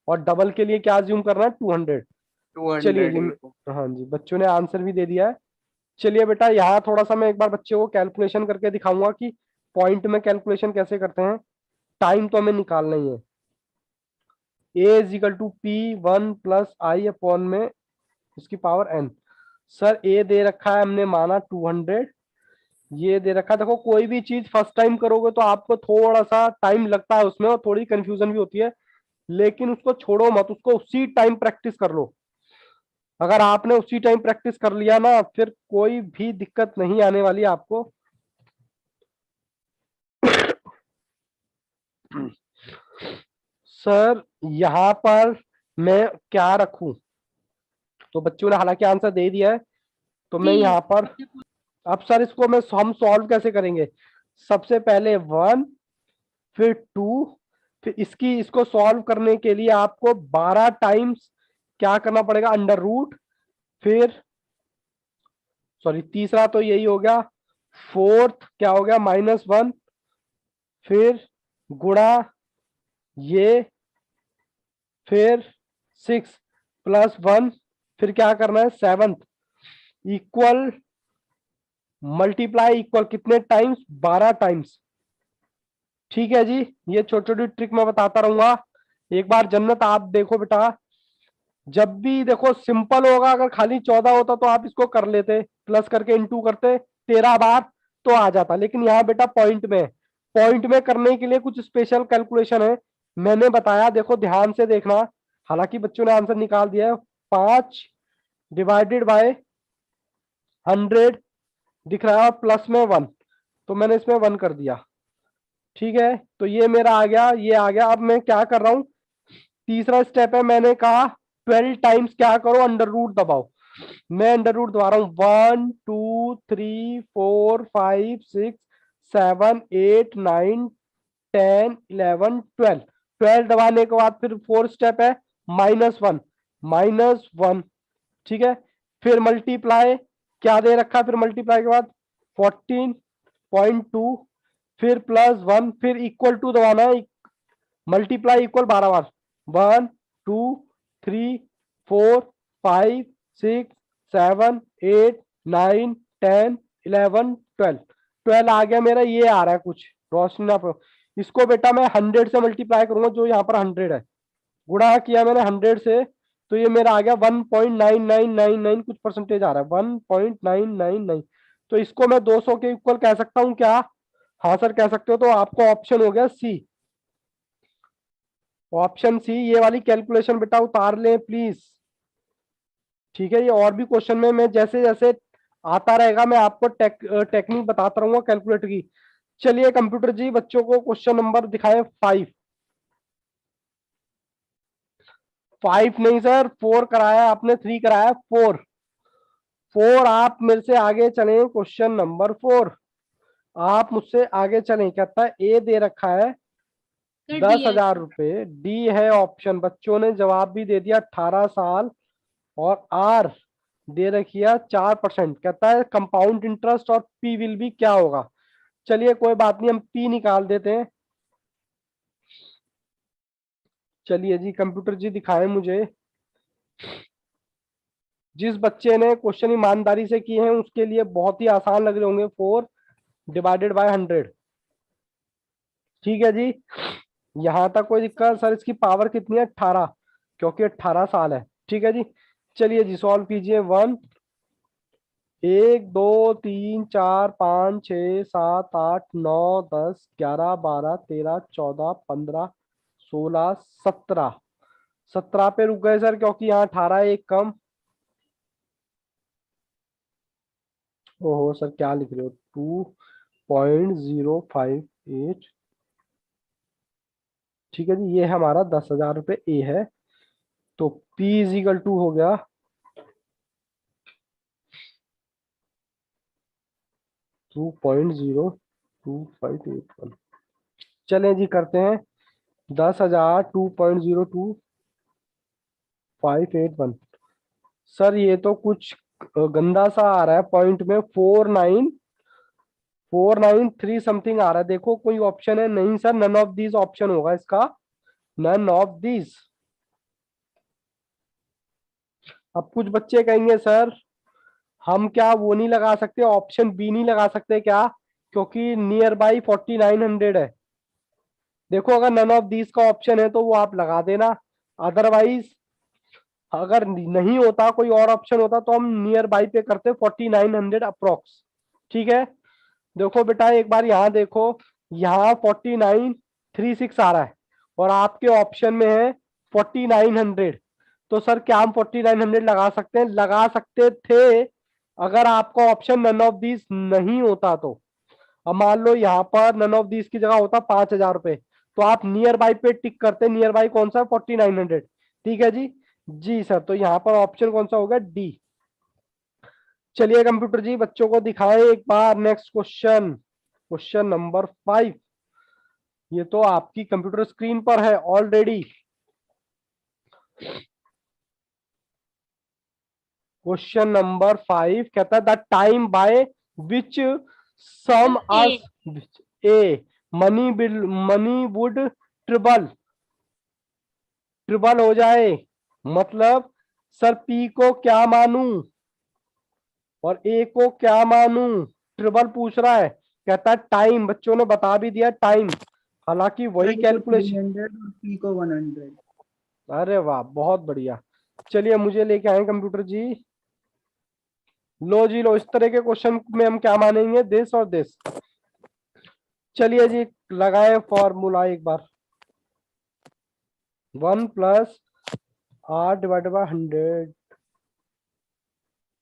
और डबल के लिए क्या अज्यूम करना है? 200। चलिए 200 जी, पी को। हाँ जी बच्चों ने आंसर भी दे दिया है। चलिए बेटा यहाँ थोड़ा सा मैं एक बार बच्चे को कैलकुलेशन करके दिखाऊंगा कि पॉइंट में कैलकुलेशन कैसे करते हैं। टाइम तो हमें निकालना ही है। A is equal to P1 plus i upon में उसकी पावर n। सर ए दे रखा है, हमने माना 200, ये दे रखा है। देखो कोई भी चीज फर्स्ट टाइम करोगे तो आपको थोड़ा सा टाइम लगता है उसमें और थोड़ी कंफ्यूजन भी होती है, लेकिन उसको छोड़ो मत, उसको उसी टाइम प्रैक्टिस कर लो। अगर आपने उसी टाइम प्रैक्टिस कर लिया ना, फिर कोई भी दिक्कत नहीं आने वाली आपको। सर यहाँ पर मैं क्या रखूं? तो बच्चों ने हालांकि आंसर दे दिया है, तो मैं यहाँ पर, अब सर इसको हम सॉल्व कैसे करेंगे? सबसे पहले 1, फिर 2, फिर इसको सॉल्व करने के लिए आपको 12 टाइम्स क्या करना पड़ेगा? अंडर रूट, फिर सॉरी तीसरा तो यही हो गया, फोर्थ क्या हो गया? -1, फिर गुणा ये, फिर 6 प्लस 1, फिर क्या करना है? 7 इक्वल मल्टीप्लाई इक्वल कितने टाइम्स? 12 टाइम्स। ठीक है जी, ये छोटी छोटी ट्रिक मैं बताता रहूंगा। एक बार जन्नत आप देखो बेटा, जब भी देखो सिंपल होगा, अगर खाली 14 होता तो आप इसको कर लेते, प्लस करके इंटू करते 13 बार तो आ जाता, लेकिन यहाँ बेटा पॉइंट में, पॉइंट में करने के लिए कुछ स्पेशल कैलकुलेशन है, मैंने बताया, देखो ध्यान से देखना। हालांकि बच्चों ने आंसर निकाल दिया है, 5 डिवाइडेड बाय 100 दिख रहा है, प्लस में 1, तो मैंने इसमें 1 कर दिया। ठीक है, तो ये मेरा आ गया, ये आ गया। अब मैं क्या कर रहा हूं, तीसरा स्टेप है, मैंने कहा 12 टाइम्स क्या करो, अंडर रूट दबाओ। मैं अंडर रूट दबा रहा हूं, 1 2 3 4 5 6 7 8 9 10 11 12। 12 दबाने के बाद फिर फोर्थ स्टेप है -1, -1। ठीक है, फिर मल्टीप्लाई, क्या दे रखा है, फिर मल्टीप्लाई के बाद 14.2, फिर +1, फिर इक्वल टू दबाना है, मल्टीप्लाई इक्वल 12 बार, 1 2 3 4 5 6 7 8 9 10 11 12। 12 आ गया मेरा, ये आ रहा है कुछ रोशनी ना, इसको बेटा मैं 100 से मल्टीप्लाई करूंगा, जो यहाँ पर 100 है, गुणा किया मैंने 100 से, तो ये मेरा आ गया 1.9999, कुछ परसेंटेज आ रहा है 1.999। तो इसको मैं 200 के इक्वल कह सकता हूं क्या? हाँ सर कह सकते हो। तो आपको ऑप्शन हो गया सी, ऑप्शन सी। ये वाली कैलकुलेशन बेटा उतार लें प्लीज। ठीक है, ये और भी क्वेश्चन में मैं जैसे जैसे आता रहेगा मैं आपको टेक्निक बताता रहूंगा कैलकुलेटर की। चलिए कंप्यूटर जी बच्चों को क्वेश्चन नंबर दिखाए 5। 5 नहीं सर, 4 कराया आपने, 3 कराया, 4। 4 आप मेरे से आगे चलें, क्वेश्चन नंबर 4 आप मुझसे आगे चलें। कहता है ए दे रखा है सर 10,000 रुपए, डी है ऑप्शन, बच्चों ने जवाब भी दे दिया 18 साल, और आर दे रखी है 4%। कहता है कंपाउंड इंटरेस्ट और पी विल बी क्या होगा। चलिए कोई बात नहीं, हम पी निकाल देते हैं। चलिए जी कंप्यूटर जी दिखाएं मुझे, जिस बच्चे ने क्वेश्चन ईमानदारी से किए हैं उसके लिए बहुत ही आसान लग रहे होंगे। 4/100। ठीक है जी, यहां तक कोई दिक्कत? सर इसकी पावर कितनी है? 18, क्योंकि 18 साल है। ठीक है जी, चलिए जी सॉल्व कीजिए। 1 2 3 4 5 6 7 8 9 10 11 12 13 14 15 16 17। 17 पे रुक गए सर, क्योंकि यहाँ 18 है, एक कम। ओहो सर क्या लिख रहे हो, 2.058। ठीक है जी, ये हमारा 10,000 रुपये ए है। तो P इजिकल टू हो गया 2.02581। चलें जी करते हैं, 10,000 2.02581। सर ये तो कुछ गंदा सा आ रहा है, पॉइंट में 49493 समथिंग आ रहा है। देखो कोई ऑप्शन है? नहीं sir, none of these option होगा इसका, नन ऑफ दीज। अब कुछ बच्चे कहेंगे सर हम क्या वो नहीं लगा सकते, ऑप्शन बी नहीं लगा सकते क्या, क्योंकि नियर बाई 4900 है। देखो अगर नन ऑफ दीज का ऑप्शन है तो वो आप लगा देना, अदरवाइज अगर नहीं होता, कोई और ऑप्शन होता, तो हम नियर बाई पे करते 4900 अप्रोक्स। ठीक है, देखो बेटा एक बार यहाँ देखो, यहाँ 4936 आ रहा है, और आपके ऑप्शन में है 4900। तो सर क्या हम 4900 लगा सकते हैं? लगा सकते थे अगर आपका ऑप्शन नन ऑफ दीज नहीं होता तो। अब मान लो यहाँ पर नन ऑफ दीज की जगह होता 5,000 रुपए, तो आप नियर बाई पे टिक करते, नियर बाई कौन सा? 4900। ठीक है जी, जी सर, तो यहाँ पर ऑप्शन कौन सा होगा? डी। चलिए कंप्यूटर जी बच्चों को दिखाएं एक बार नेक्स्ट क्वेश्चन, क्वेश्चन नंबर 5। ये तो आपकी कंप्यूटर स्क्रीन पर है ऑलरेडी। क्वेश्चन नंबर 5 कहता है the time by which sum as a money would triple, triple हो जाए, मतलब सर पी को क्या मानूं और ए को क्या मानूं, ट्रिबल पूछ रहा है। कहता है टाइम, बच्चों ने बता भी दिया टाइम, हालांकि वही को कैलकुलेशन। 300 और पी को 100। अरे वाह बहुत बढ़िया। चलिए मुझे लेके आए कंप्यूटर जी, लो जी लो, इस तरह के क्वेश्चन में हम क्या मानेंगे? दिस और दिस। चलिए जी लगाए फॉर्मूला एक बार, 1+8/100।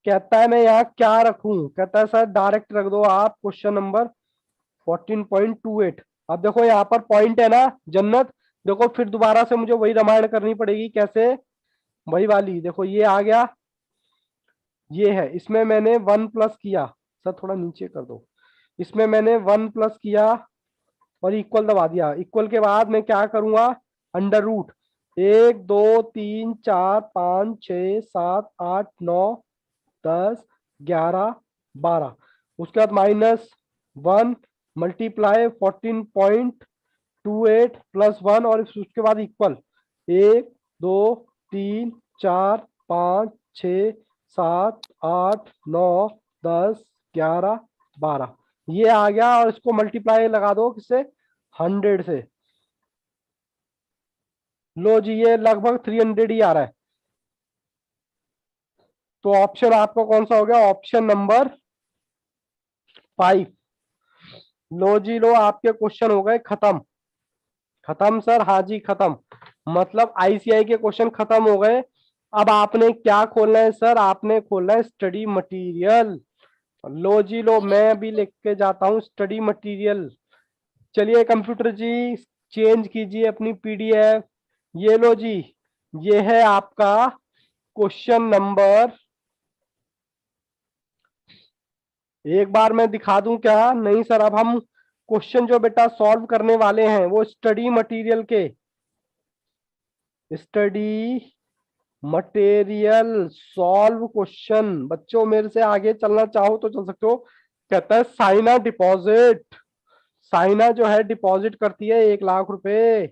कहता है मैं यहाँ क्या रखूं? कहता है सर डायरेक्ट रख दो आप क्वेश्चन नंबर 14.28। अब देखो यहाँ पर पॉइंट है ना जन्नत, देखो फिर दोबारा से मुझे वही रामायण करनी पड़ेगी, कैसे, वही वाली, देखो ये आ गया, ये है, इसमें मैंने 1 प्लस किया, सर थोड़ा नीचे कर दो, इसमें मैंने 1 प्लस किया और इक्वल दबा दिया, इक्वल के बाद मैं क्या करूंगा, अंडर रूट, 1 2 3 4 5 6 7 8 9 10 11 12, उसके बाद -1 मल्टीप्लाई 14.28 +1 और उसके बाद इक्वल, 1 2 3 4 5 6 7 8 9 10 11 12, ये आ गया, और इसको मल्टीप्लाई लगा दो किससे, 100 से, लो जी ये लगभग 300 ही आ रहा है। तो ऑप्शन आपका कौन सा हो गया, ऑप्शन नंबर 5। लो जी लो, आपके क्वेश्चन हो गए खत्म। खत्म सर, हाँ जी खत्म, मतलब आईसीआई के क्वेश्चन खत्म हो गए। अब आपने क्या खोलना है सर, आपने खोलना है स्टडी मटेरियल। लो जी लो, मैं अभी लेके जाता हूँ स्टडी मटेरियल। चलिए कंप्यूटर जी चेंज कीजिए अपनी पीडीएफ, ये लो जी, ये है आपका क्वेश्चन नंबर, एक बार मैं दिखा दूं क्या, नहीं सर, अब हम क्वेश्चन जो बेटा सॉल्व करने वाले हैं वो स्टडी मटेरियल के, स्टडी मटेरियल सॉल्व क्वेश्चन। बच्चों मेरे से आगे चलना चाहो तो चल सकते हो। कहता है साइना डिपॉजिट, साइना जो है डिपॉजिट करती है 1 लाख रुपए।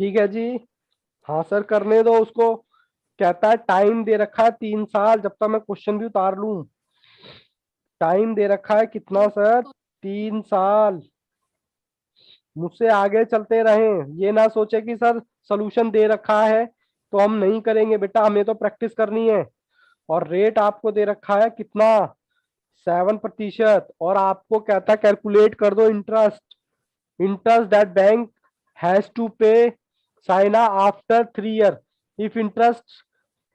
ठीक है जी, हाँ सर करने दो उसको। कहता है टाइम दे रखा है 3 साल, जब तक मैं क्वेश्चन भी उतार लूं। टाइम दे रखा है कितना सर, 3 साल। मुझसे आगे चलते रहें, ये ना सोचे कि सर सोल्यूशन दे रखा है तो हम नहीं करेंगे, बेटा हमें तो प्रैक्टिस करनी है। और रेट आपको दे रखा है कितना, 7%। और आपको कहता है कैलकुलेट कर दो interest, interest that bank has to pay साइना after 3 year if interest,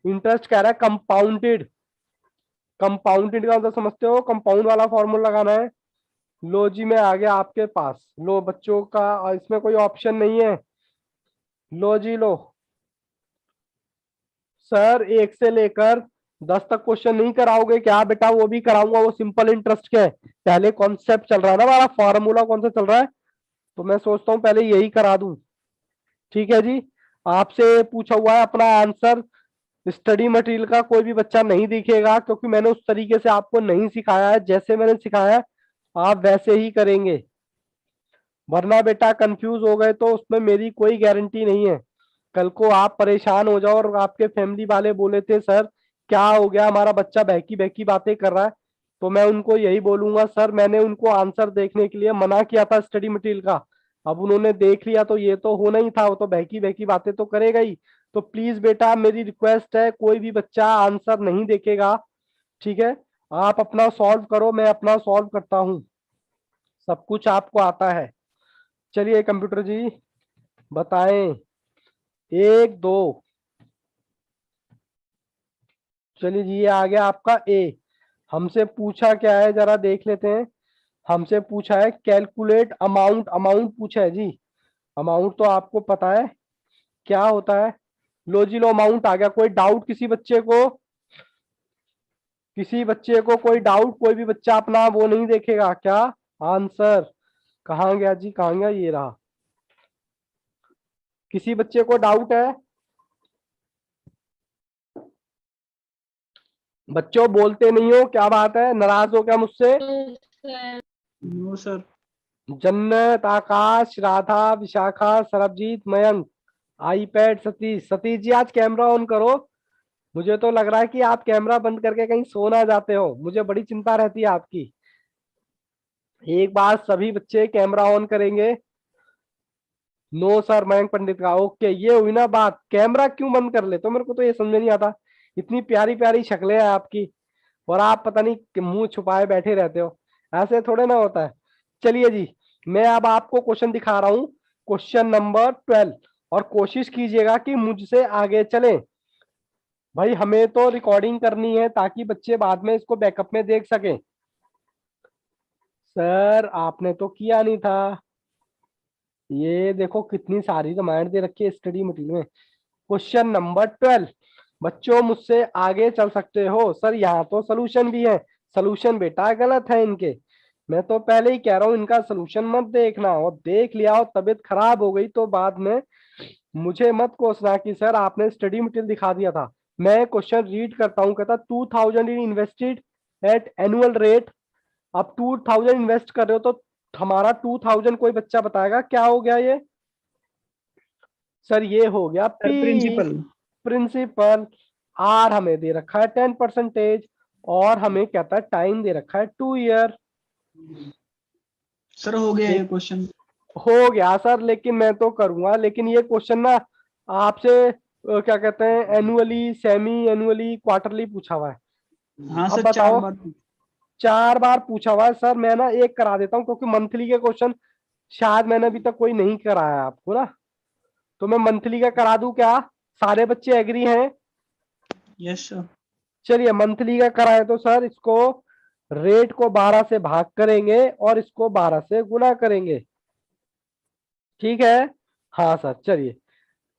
interest कह रहा है कंपाउंडेड, कंपाउंडेड का मतलब समझते हो, कंपाउंड वाला फॉर्मूला लगाना है। लो जी मैं आ गया आपके पास, लो बच्चों का इसमें कोई ऑप्शन नहीं है। लो जी लो, सर 1 से लेकर 10 तक क्वेश्चन नहीं कराओगे क्या बेटा, वो भी कराऊंगा, वो सिंपल इंटरेस्ट के है। पहले कॉन्सेप्ट चल रहा है ना हमारा, फॉर्मूला कौन सा चल रहा है, तो मैं सोचता हूँ पहले यही करा दूं। ठीक है जी, आपसे पूछा हुआ है अपना आंसर, स्टडी मटेरियल का कोई भी बच्चा नहीं दिखेगा, क्योंकि मैंने उस तरीके से आपको नहीं सिखाया है, जैसे मैंने सिखाया है आप वैसे ही करेंगे, वरना बेटा कंफ्यूज हो गए तो उसमें मेरी कोई गारंटी नहीं है। कल को आप परेशान हो जाओ और आपके फैमिली वाले बोले थे सर क्या हो गया हमारा बच्चा बहकी बहकी बातें कर रहा है, तो मैं उनको यही बोलूंगा सर मैंने उनको आंसर देखने के लिए मना किया था स्टडी मटेरियल का, अब उन्होंने देख लिया तो ये तो होना ही था, वो तो बहकी बहकी बातें तो करेगा ही। तो प्लीज बेटा मेरी रिक्वेस्ट है, कोई भी बच्चा आंसर नहीं देखेगा, ठीक है, आप अपना सॉल्व करो, मैं अपना सॉल्व करता हूँ, सब कुछ आपको आता है। चलिए कंप्यूटर जी बताएं, 1 2, चलिए जी ये आ गया आपका ए। हमसे पूछा क्या है जरा देख लेते हैं, हमसे पूछा है कैलकुलेट अमाउंट, अमाउंट पूछा है जी, अमाउंट तो आपको पता है क्या होता है। लो जी लो अमाउंट आ गया, कोई डाउट किसी बच्चे को, किसी बच्चे को कोई डाउट, कोई भी बच्चा अपना वो नहीं देखेगा क्या, आंसर कहाँ गया जी, कहाँ गया, ये रहा, किसी बच्चे को डाउट है, बच्चों बोलते नहीं हो, क्या बात है, नाराज हो क्या मुझसे। No sir. Jannat, Akash, Radha, Vishakha, Sarabjit, Mayank, iPad, Satish, Satish ji आज कैमरा ऑन करो, मुझे तो लग रहा है कि आप कैमरा बंद करके कहीं सो ना जाते हो, मुझे बड़ी चिंता रहती है आपकी। एक बार सभी बच्चे कैमरा ऑन करेंगे। नो सर मयंक पंडित का, ओके ये हुई ना बात, कैमरा क्यों बंद कर ले तो मेरे को तो ये समझ नहीं आता, इतनी प्यारी प्यारी शक्लें हैं आपकी और आप पता नहीं मुंह छुपाए बैठे रहते हो, ऐसे थोड़े ना होता है। चलिए जी मैं अब आपको क्वेश्चन दिखा रहा हूं, क्वेश्चन नंबर 12, और कोशिश कीजिएगा कि मुझसे आगे चलें, भाई हमें तो रिकॉर्डिंग करनी है ताकि बच्चे बाद में इसको बैकअप में देख सकें। सर आपने तो किया नहीं था। ये देखो कितनी सारी रामायण दे रखी है स्टडी मटेरियल में। Question number 12। बच्चों मुझसे आगे चल सकते हो। सर यहाँ तो सोल्यूशन भी है। सोल्यूशन बेटा गलत है इनके। मैं तो पहले ही कह रहा हूँ इनका सोल्यूशन मत देखना, और देख लिया और तबीयत खराब हो गई तो बाद में मुझे मत कोसना कि सर आपने स्टडी मटेरियल दिखा दिया था। मैं क्वेश्चन रीड करता हूँ, कहता 2000 इन इन्वेस्टेड एट एनुअल रेट। आप 2000 इन्वेस्ट कर रहे हो तो हमारा 2000 कोई बच्चा बताएगा क्या हो गया ये? सर ये हो गया sir P principal. Principal. R हमें दे रखा है 10%, और हमें कहता है टाइम दे रखा है 2 ईयर। सर हो गया ये क्वेश्चन। हो गया सर, लेकिन मैं तो करूंगा, लेकिन ये क्वेश्चन ना आपसे क्या कहते हैं एनुअली, सेमी एनुअली, क्वार्टरली पूछा हुआ है। हाँ अब सर, 4 बताओ। बार। 4 बार पूछा हुआ है सर। मैं ना एक करा देता हूँ क्योंकि मंथली के क्वेश्चन शायद मैंने अभी तक कोई नहीं कराया आपको ना, तो मैं मंथली का करा दूं क्या? सारे बच्चे एग्री हैं? Yes sir. चलिए मंथली का कराए तो सर इसको रेट को 12 से भाग करेंगे और इसको 12 से गुना करेंगे। ठीक है? हाँ सर चलिए।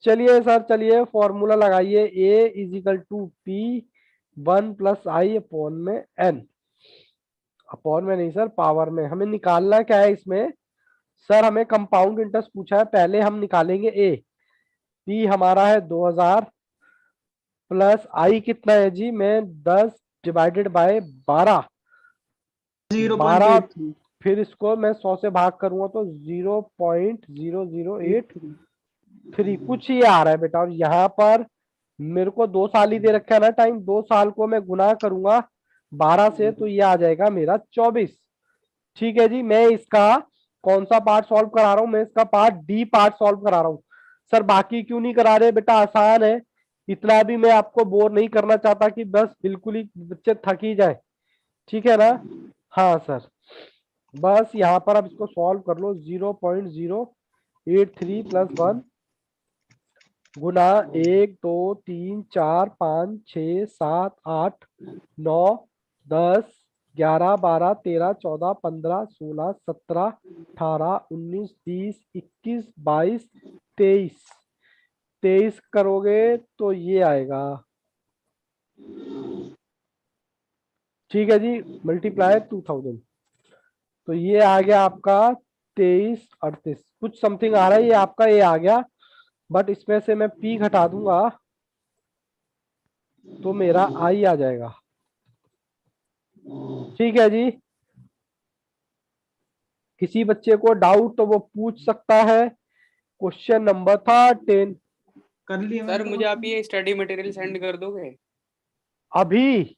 चलिए सर, चलिए फॉर्मूला लगाइए। A is equal to P 1 + i upon में एन। अपॉन में नहीं सर, पावर में। हमें निकालना क्या है इसमें? सर हमें कंपाउंड इंटरेस्ट पूछा है, पहले हम निकालेंगे ए। पी हमारा है 2000 प्लस आई कितना है जी? मैं 10 डिवाइडेड बाय 12। 12, 0.83। फिर इसको मैं 100 से भाग करूंगा तो 0.0083 कुछ ही आ रहा है बेटा। और यहाँ पर मेरे को 2 साल ही दे रखा है ना टाइम। 2 साल को मैं गुना करूंगा 12 से तो ये आ जाएगा मेरा 24। ठीक है जी। मैं इसका कौन सा पार्ट सॉल्व करा रहा हूं? मैं इसका पार्ट डी पार्ट सॉल्व करा रहा हूं। सर बाकी क्यों नहीं करा रहे बेटा? आसान है। इतना भी मैं आपको बोर नहीं करना चाहता कि बस बिल्कुल ही बच्चे थक ही जाए। ठीक है ना? हाँ सर। बस यहाँ पर अब इसको सॉल्व कर लो। 0.083 + 1 गुना 1 2 3 4 5 6 7 8 9 10 11 12 13 14 15 16 17 18 19 20 21 22 23 23 करोगे तो ये आएगा। ठीक है जी। मल्टीप्लाई 2000 तो ये आ गया आपका 2338 कुछ समथिंग आ रहा है। ये आपका ये आ गया, बट इसमें से मैं पी घटा दूंगा तो मेरा आई आ जाएगा। ठीक है जी। किसी बच्चे को डाउट तो वो पूछ सकता है। क्वेश्चन नंबर था 10। कर लिए सर मैंने मुझे आप तो। ये स्टडी मटेरियल सेंड कर दोगे? अभी?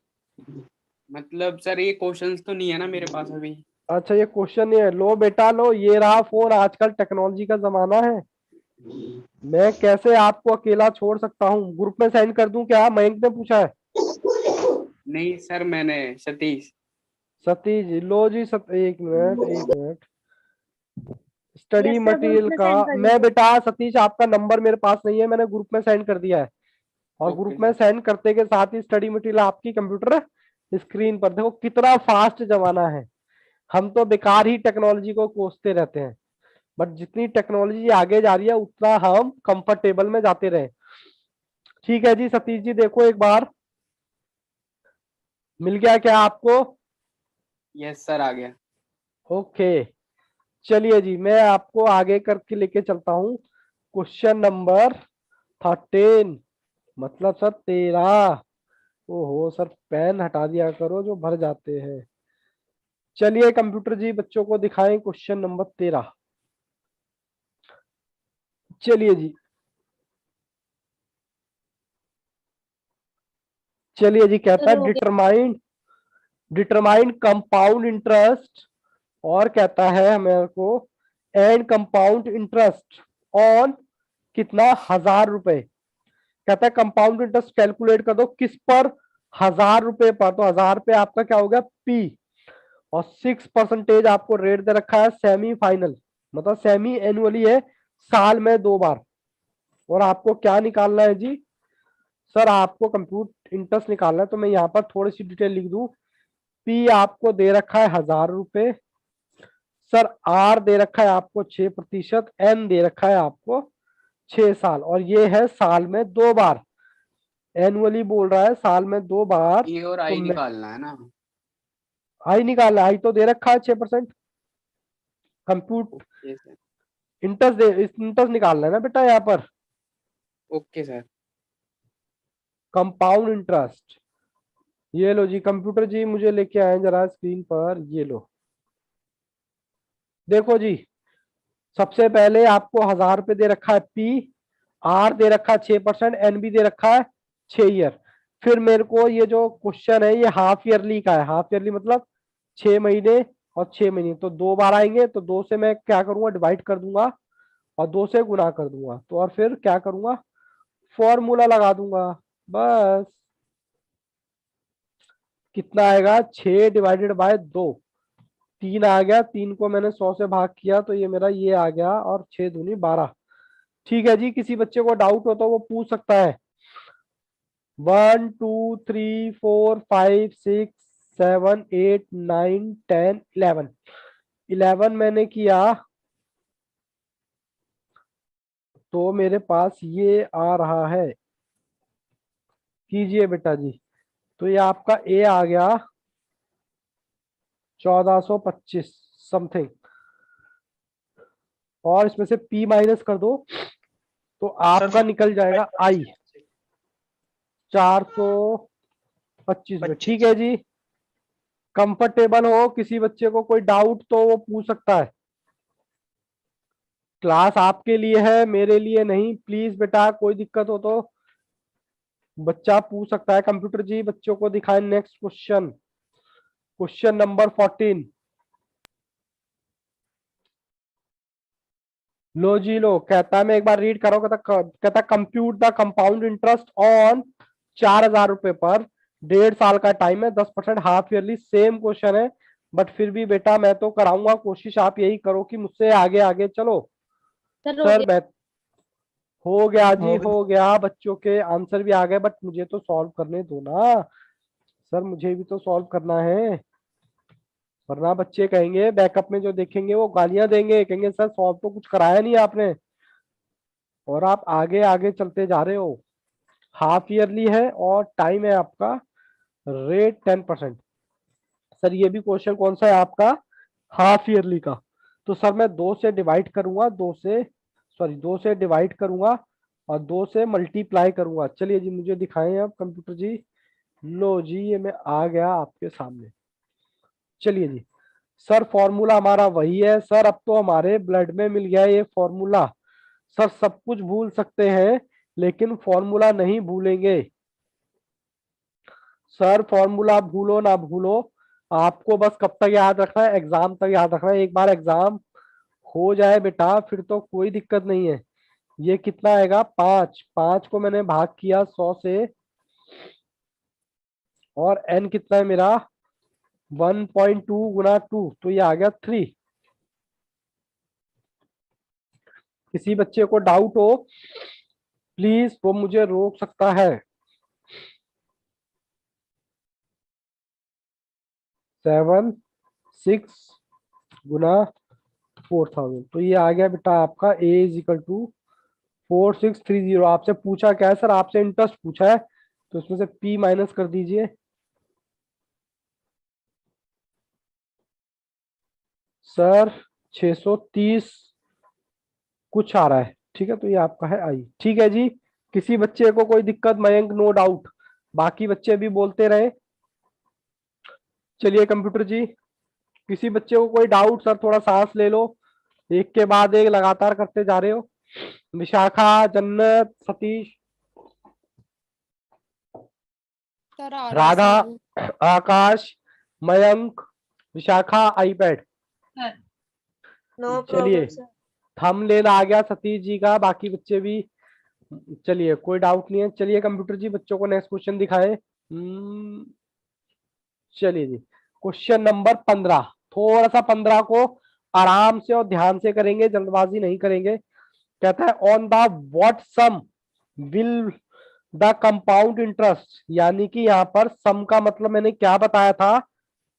मतलब सर ये क्वेश्चंस तो नहीं है ना मेरे पास अभी। अच्छा ये क्वेश्चन नहीं है। लो बेटा लो, ये रहा फोन। आजकल टेक्नोलॉजी का जमाना है। मैं कैसे आपको अकेला छोड़ सकता हूँ? ग्रुप में सेंड कर दूं क्या? मयंक ने पूछा है। नहीं सर, मैंने सतीश। सतीश जी, लो जी। 1 minute 1 minute. Study yes sir, group material में का सेंड कर मैं दीजिए। बेटा सतीश आपका नंबर मेरे पास नहीं है, मैंने ग्रुप में सेंड कर दिया है। और ओके ग्रुप में सर। सेंड करते के साथ ही स्टडी मटेरियल आपकी कंप्यूटर स्क्रीन पर। देखो कितना फास्ट जमाना है। हम तो बेकार ही टेक्नोलॉजी को कोसते रहते हैं, बट जितनी टेक्नोलॉजी आगे जा रही है उतना हम कंफर्टेबल में जाते रहे। ठीक है जी सतीश जी, देखो एक बार मिल गया क्या आपको? यस सर, आ गया। ओके। चलिए जी, मैं आपको आगे करके लेके चलता हूँ। क्वेश्चन नंबर 13, मतलब सर 13। ओहो सर, पेन हटा दिया करो जो भर जाते हैं। चलिए कंप्यूटर जी बच्चों को दिखाएं क्वेश्चन नंबर 13। चलिए जी। चलिए जी, कहता सर है हो गया। डिटरमाइन कंपाउंड इंटरेस्ट, और कहता है मेरे को एंड कंपाउंड इंटरेस्ट ऑन कितना? 1000 रुपए। कहता है कंपाउंड इंटरेस्ट कैलकुलेट कर दो किस पर? 1000 रुपए पर। तो 1000 पे आपका क्या हो गया? पी। और 6% आपको रेट दे रखा है सेमी फाइनल, मतलब सेमी एनुअली है, साल में 2 बार। और आपको क्या निकालना है जी? सर आपको कंप्यूट इंटरेस्ट निकालना है, तो मैं यहाँ पर थोड़ी सी डिटेल लिख दूं। पी आपको दे रखा है 1000 रुपए सर आर दे रखा है आपको 6%, एन दे रखा है आपको 6 साल, और ये है साल में 2 बार, एनुअली बोल रहा है साल में 2 बार। ई और तो आई मैं निकालना है ना? आई निकालना, आई तो दे रखा है 6%। Compute okay sir. इंटरेस्ट निकालना है ना बेटा यहाँ पर, ओके सर। Compound interest. ये लो जी कंप्यूटर जी, मुझे लेके आए जरा स्क्रीन पर, ये लो देखो जी। सबसे पहले आपको 1000 रुपये दे रखा है पी, आर दे रखा है 6%, एन भी दे रखा है 6 ईयर। फिर मेरे को ये जो क्वेश्चन है ये हाफ ईयरली का है, हाफ ईयरली मतलब 6 महीने और 6 महीने, तो 2 बार आएंगे, तो 2 से मैं क्या करूंगा, डिवाइड कर दूंगा और 2 से गुना कर दूंगा, तो और फिर क्या करूंगा, फॉर्मूला लगा दूंगा बस। कितना आएगा, 6/2, 3 आ गया, 3 को मैंने 100 से भाग किया तो ये मेरा ये आ गया, और 6 दूनी 12। ठीक है जी, किसी बच्चे को डाउट हो तो वो पूछ सकता है। 1 2 3 4 5 6 7 8 9 10 11, 11 मैंने किया तो मेरे पास ये आ रहा है। कीजिए बेटा जी, तो ये आपका ए आ गया 1425 समथिंग, और इसमें से पी माइनस कर दो तो आपका निकल जाएगा आई 425 में। ठीक है जी, कंफर्टेबल हो, किसी बच्चे को कोई डाउट तो वो पूछ सकता है। क्लास आपके लिए है, मेरे लिए नहीं। प्लीज बेटा कोई दिक्कत हो तो बच्चा पूछ सकता है। कंप्यूटर जी बच्चों को दिखाएं नेक्स्ट क्वेश्चन, क्वेश्चन नंबर 14। लो जी लो, कहता है मैं एक बार रीड करो, कहता compute the compound interest on 4000 रुपए पर, 1.5 साल का टाइम है, 10% हाफ ईयरली। सेम क्वेश्चन है, बट फिर भी बेटा मैं तो कराऊंगा कोशिश, आप यही करो कि मुझसे आगे आगे चलो। सर मैं हो गया जी, हो गया, बच्चों के आंसर भी आ गए, बट मुझे तो सॉल्व करने दो ना सर, मुझे भी तो सॉल्व करना है, वरना बच्चे कहेंगे बैकअप में जो देखेंगे वो गालियां देंगे, कहेंगे सर सॉल्व तो कुछ कराया नहीं आपने, और आप आगे आगे चलते जा रहे हो। हाफ ईयरली है और टाइम है आपका रेट 10%। सर ये भी क्वेश्चन कौन सा है आपका, हाफ ईयरली का। तो सर मैं 2 से डिवाइड करूंगा, 2 से डिवाइड करूंगा और 2 से मल्टीप्लाई करूंगा। चलिए जी मुझे दिखाएं अब कंप्यूटर जी। लो जी ये मैं आ गया आपके सामने। चलिए जी, सर फॉर्मूला हमारा वही है सर, अब तो हमारे ब्लड में मिल गया ये फॉर्मूला। सर सब कुछ भूल सकते हैं लेकिन फॉर्मूला नहीं भूलेंगे। सर फॉर्मूला भूलो ना भूलो, आपको बस कब तक याद रखना है, एग्जाम तक याद रखना है। एक बार एग्जाम हो जाए बेटा फिर तो कोई दिक्कत नहीं है। ये कितना आएगा, 5, 5 को मैंने भाग किया 100 से, और एन कितना है मेरा 1.2 गुना 2, तो ये आ गया 3। किसी बच्चे को डाउट हो प्लीज वो मुझे रोक सकता है। 7 6 गुना 4000, तो ये आ गया बेटा आपका ए इज इक्वल टू 4630। आपसे पूछा क्या है सर, आपसे इंटरेस्ट पूछा है, तो इसमें से पी माइनस कर दीजिए। सर 630 कुछ आ रहा है, ठीक है, तो ये आपका है आई। ठीक है जी, किसी बच्चे को कोई दिक्कत, मयंक नो डाउट, बाकी बच्चे भी बोलते रहे। चलिए कंप्यूटर जी, किसी बच्चे को कोई डाउट, सर थोड़ा सांस ले लो, एक के बाद एक लगातार करते जा रहे हो। विशाखा, जन्नत, सतीश, सर आ रहा है राधा, समझ। आकाश, मयंक, विशाखा, आईपैड। नो चलिए प्रॉब्लम सर। थंबनेल आ गया सतीश जी का, बाकी बच्चे भी। चलिए कोई डाउट नहीं है। चलिए कंप्यूटर जी बच्चों को नेक्स्ट क्वेश्चन दिखाए। चलिए जी, क्वेश्चन नंबर 15, थोड़ा सा 15 को आराम से और ध्यान से करेंगे, जल्दबाजी नहीं करेंगे। कहता है on the what sum will the compound interest, यानी कि यहाँ पर सम का मतलब मैंने क्या बताया था,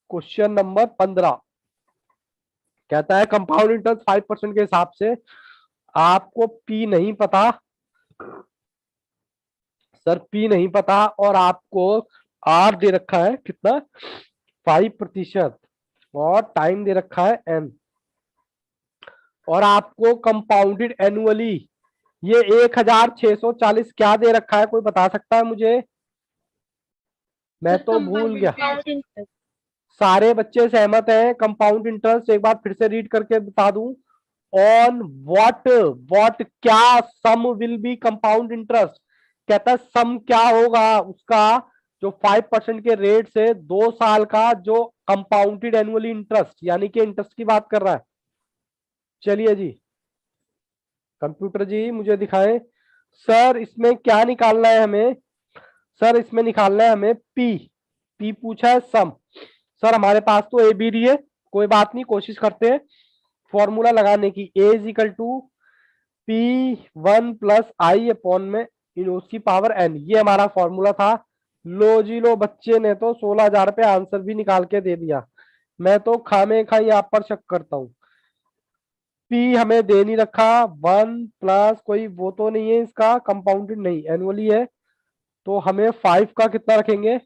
क्वेश्चन नंबर 15। कहता है कंपाउंड इंटरेस्ट 5% के हिसाब से। आपको पी नहीं पता सर, पी नहीं पता, और आपको आर दे रखा है कितना, 5%, और टाइम दे रखा है एन, और आपको कंपाउंडेड एनुअली ये 1640 क्या दे रखा है, कोई बता सकता है मुझे? मैं तो भूल गया। Compound interest. सारे बच्चे सहमत हैं? कंपाउंड इंटरेस्ट एक बार फिर से रीड करके बता दूं। ऑन व्हाट क्या सम विल बी कंपाउंड इंटरेस्ट, कहता है सम क्या होगा उसका, जो 5% के रेट से 2 साल का जो कंपाउंडेड एनुअली इंटरेस्ट, यानी कि इंटरेस्ट की बात कर रहा है। चलिए जी, कंप्यूटर जी मुझे दिखाएं। सर इसमें क्या निकालना है हमें? सर इसमें निकालना है हमें पी पूछा है सम। सर हमारे पास तो ए बी डी है, कोई बात नहीं, कोशिश करते हैं फॉर्मूला लगाने की। A is equal to P1 plus i upon में इन उसकी पावर n, ये हमारा फॉर्मूला था। लो जी लो, बच्चे ने तो 16,000 पे आंसर भी निकाल के दे दिया। मैं तो खामे खा यहाँ पर शक करता हूँ। पी हमें दे नहीं रखा, 1 प्लस कोई वो तो नहीं है इसका, कंपाउंडेड नहीं एनुअली है, तो हमें 5 का कितना रखेंगे,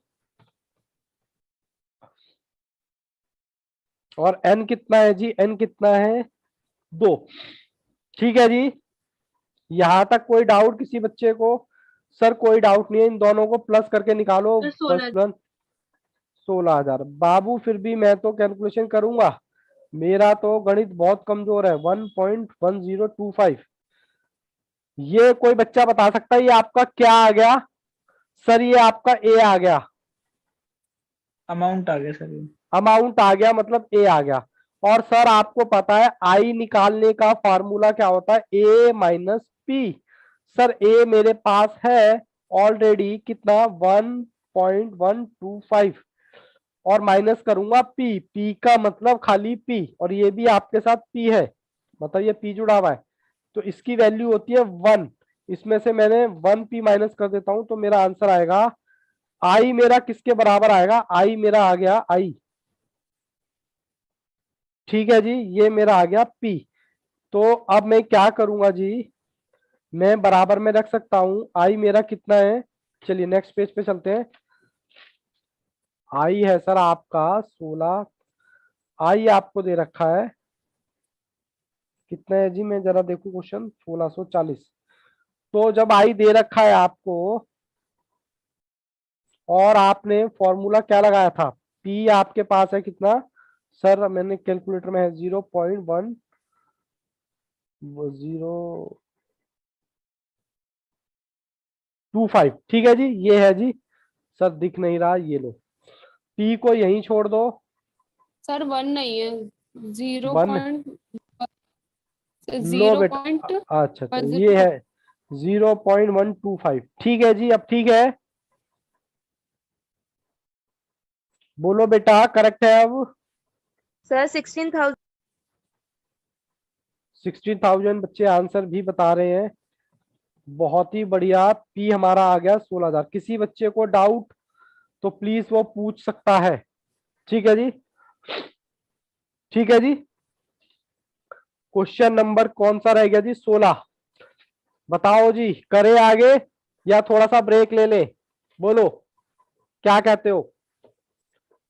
और n कितना है जी, n कितना है 2। ठीक है जी, यहां तक कोई डाउट किसी बच्चे को? सर कोई डाउट नहीं है, इन दोनों को प्लस करके निकालो। 16,000 बाबू, फिर भी मैं तो कैलकुलेशन करूंगा, मेरा तो गणित बहुत कमजोर है। 1.1025, ये कोई बच्चा बता सकता है ये आपका क्या आ गया? सर ये आपका ए आ गया, अमाउंट आ गया सर ये। अमाउंट आ गया, मतलब ए आ गया। और सर आपको पता है आई निकालने का फॉर्मूला क्या होता है, ए माइनस पी। सर ए मेरे पास है ऑलरेडी कितना, 1.125, और माइनस करूंगा पी का मतलब खाली पी, और ये भी आपके साथ पी है, मतलब ये पी जुड़ा हुआ है, तो इसकी वैल्यू होती है 1। इसमें से मैंने 1p माइनस कर देता हूं, तो मेरा आंसर आएगा, आई मेरा किसके बराबर आएगा, आई मेरा आ गया आई। ठीक है जी, ये मेरा आ गया P। तो अब मैं क्या करूंगा जी, मैं बराबर में रख सकता हूं, आई मेरा कितना है, चलिए नेक्स्ट पेज पे चलते हैं। आई है सर आपका 16, आई आपको दे रखा है कितना है जी, मैं जरा देखूं क्वेश्चन, 1640। तो जब आई दे रखा है आपको, और आपने फॉर्मूला क्या लगाया था, P आपके पास है कितना, सर मैंने कैलकुलेटर में है 0.125। ठीक है जी, ये है जी, सर दिख नहीं रहा, ये लो, P को यहीं छोड़ दो। सर 1 नहीं है, 0 1 पॉइंट, लो बेटा, 0.105। अच्छा ये है 0.125। ठीक है जी, अब ठीक है, बोलो बेटा करेक्ट है अब? सर 16,000। 16,000 बच्चे आंसर भी बता रहे हैं, बहुत ही बढ़िया। पी हमारा आ गया 16,000। किसी बच्चे को डाउट तो प्लीज वो पूछ सकता है। ठीक है जी, ठीक है जी, क्वेश्चन नंबर कौन सा रह गया जी, 16। बताओ जी, करे आगे या थोड़ा सा ब्रेक ले ले, बोलो क्या कहते हो?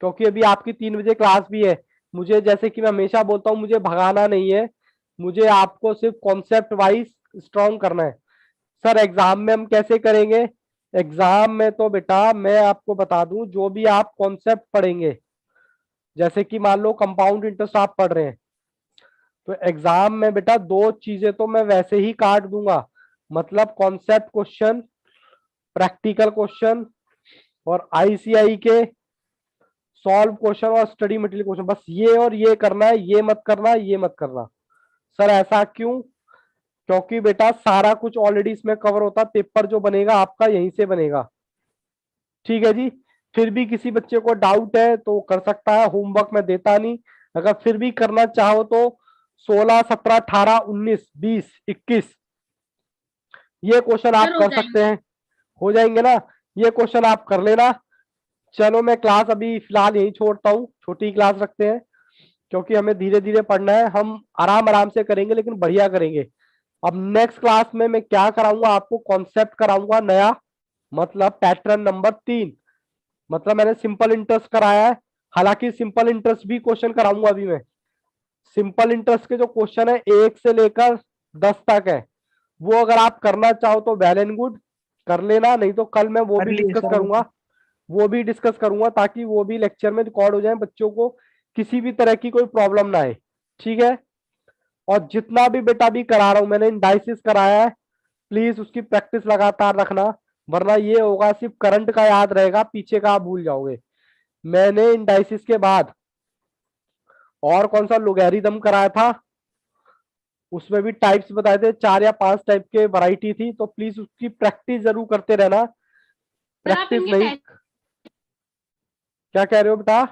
क्योंकि अभी आपकी 3 बजे क्लास भी है। मुझे, जैसे कि मैं हमेशा बोलता हूं, मुझे भगाना नहीं है, मुझे आपको सिर्फ कॉन्सेप्ट वाइज स्ट्रॉन्ग करना है। सर एग्जाम में हम कैसे करेंगे? एग्जाम में तो बेटा मैं आपको बता दूं, जो भी आप कॉन्सेप्ट पढ़ेंगे, जैसे कि मान लो कंपाउंड इंटरेस्ट आप पढ़ रहे हैं, तो एग्जाम में बेटा 2 चीजें तो मैं वैसे ही काट दूंगा, मतलब कॉन्सेप्ट क्वेश्चन, प्रैक्टिकल क्वेश्चन, और आईसीआई के सॉल्व क्वेश्चन और स्टडी मटेरियल क्वेश्चन। बस ये और ये करना है, ये मत करना, ये मत करना। सर ऐसा क्यों? क्योंकि बेटा सारा कुछ ऑलरेडी इसमें कवर होता, पेपर जो बनेगा आपका यहीं से बनेगा। ठीक है जी, फिर भी किसी बच्चे को डाउट है तो कर सकता है, होमवर्क में देता नहीं। अगर फिर भी करना चाहो तो 16, 17, 18, 19, 20, 21 ये क्वेश्चन आप कर सकते हैं, हो जाएंगे ना, ये क्वेश्चन आप कर लेना। चलो मैं क्लास अभी फिलहाल यही छोड़ता हूँ, छोटी क्लास रखते हैं। क्योंकि हमें धीरे धीरे पढ़ना है, हम आराम आराम से करेंगे लेकिन बढ़िया करेंगे। अब नेक्स्ट क्लास में मैं क्या कराऊंगा आपको, कॉन्सेप्ट कराऊंगा नया, मतलब पैटर्न नंबर 3। मतलब मैंने सिंपल इंटरेस्ट कराया है, हालांकि सिंपल इंटरेस्ट भी क्वेश्चन कराऊंगा अभी मैं। सिंपल इंटरेस्ट के जो क्वेश्चन है 1 से लेकर 10 तक है, वो अगर आप करना चाहो तो वेल एंड गुड कर लेना, नहीं तो कल मैं वो कर भी लिए डिस्कस सर। करूंगा, वो भी डिस्कस करूंगा ताकि वो भी लेक्चर में रिकॉर्ड हो जाए, बच्चों को किसी भी तरह की कोई प्रॉब्लम ना आए, ठीक है। और जितना भी बेटा भी करा रहा हूं मैंने, इंडाइसिस कराया है, प्लीज उसकी प्रैक्टिस लगातार रखना, वरना ये होगा सिर्फ करंट का याद रहेगा, पीछे का आप भूल जाओगे। मैंने इंडाइसिस के बाद और कौन सा लोगैरिथम कराया था, उसमें भी टाइप्स बताए थे, 4 या 5 टाइप के वैरायटी थी, तो प्लीज उसकी प्रैक्टिस जरूर करते रहना। सर आप प्रैक्टिस इनके नहीं, क्या कह रहे हो बेटा?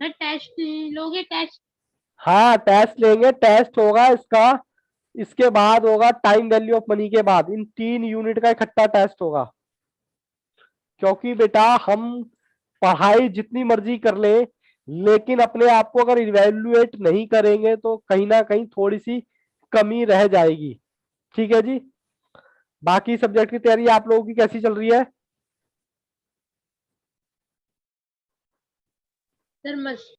टेस्ट लोगे? टेस्ट हाँ टेस्ट लेंगे, टेस्ट होगा इसका, इसके बाद होगा टाइम वैल्यू ऑफ मनी के बाद, इन 3 यूनिट का इकट्ठा टेस्ट होगा। क्योंकि बेटा हम पढ़ाई जितनी मर्जी कर ले, लेकिन अपने आप को अगर इवेल्युएट नहीं करेंगे तो कहीं ना कहीं थोड़ी सी कमी रह जाएगी, ठीक है जी। बाकी सब्जेक्ट की तैयारी आप लोगों की कैसी चल रही है? सर मस्त।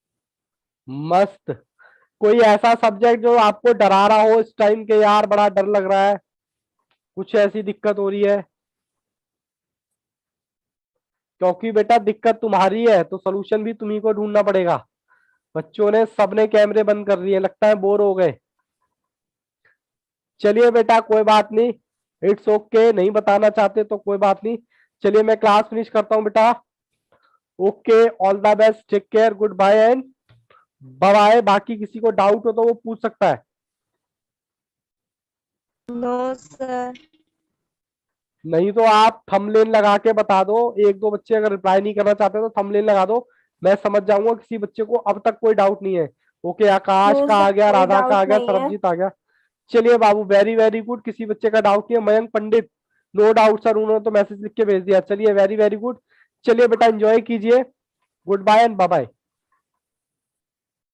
मस्त। कोई ऐसा सब्जेक्ट जो आपको डरा रहा हो इस टाइम के, यार बड़ा डर लग रहा है, कुछ ऐसी दिक्कत हो रही है? क्योंकि बेटा दिक्कत तुम्हारी है तो सोल्यूशन भी तुम्ही को ढूंढना पड़ेगा। बच्चों ने सबने कैमरे बंद कर दिए, लगता है बोर हो गए। चलिए बेटा कोई बात नहीं, इट्स ओके, नहीं बताना चाहते तो कोई बात नहीं। चलिए मैं क्लास फिनिश करता हूं बेटा। Okay, all the best, take care, good bye and bye bye. बाकी किसी को डाउट हो तो वो पूछ सकता है। No, sir. नहीं तो आप थंबनेल लगा के बता दो, 1-2 बच्चे अगर रिप्लाई नहीं करना चाहते तो थंबनेल लगा दो, मैं समझ जाऊंगा किसी बच्चे को अब तक कोई डाउट नहीं है। ओके, आकाश No, का आ sir, गया, कोई राधा का आ doubt गया, नहीं है। सरबजीत आ गया। चलिए बाबू, वेरी वेरी गुड, किसी बच्चे का डाउट नहीं है। मयंक पंडित, नो डाउट सर, उन्होंने तो मैसेज लिख के भेज दिया। चलिए वेरी वेरी गुड। चलिए बेटा एंजॉय कीजिए, good bye and bye bye.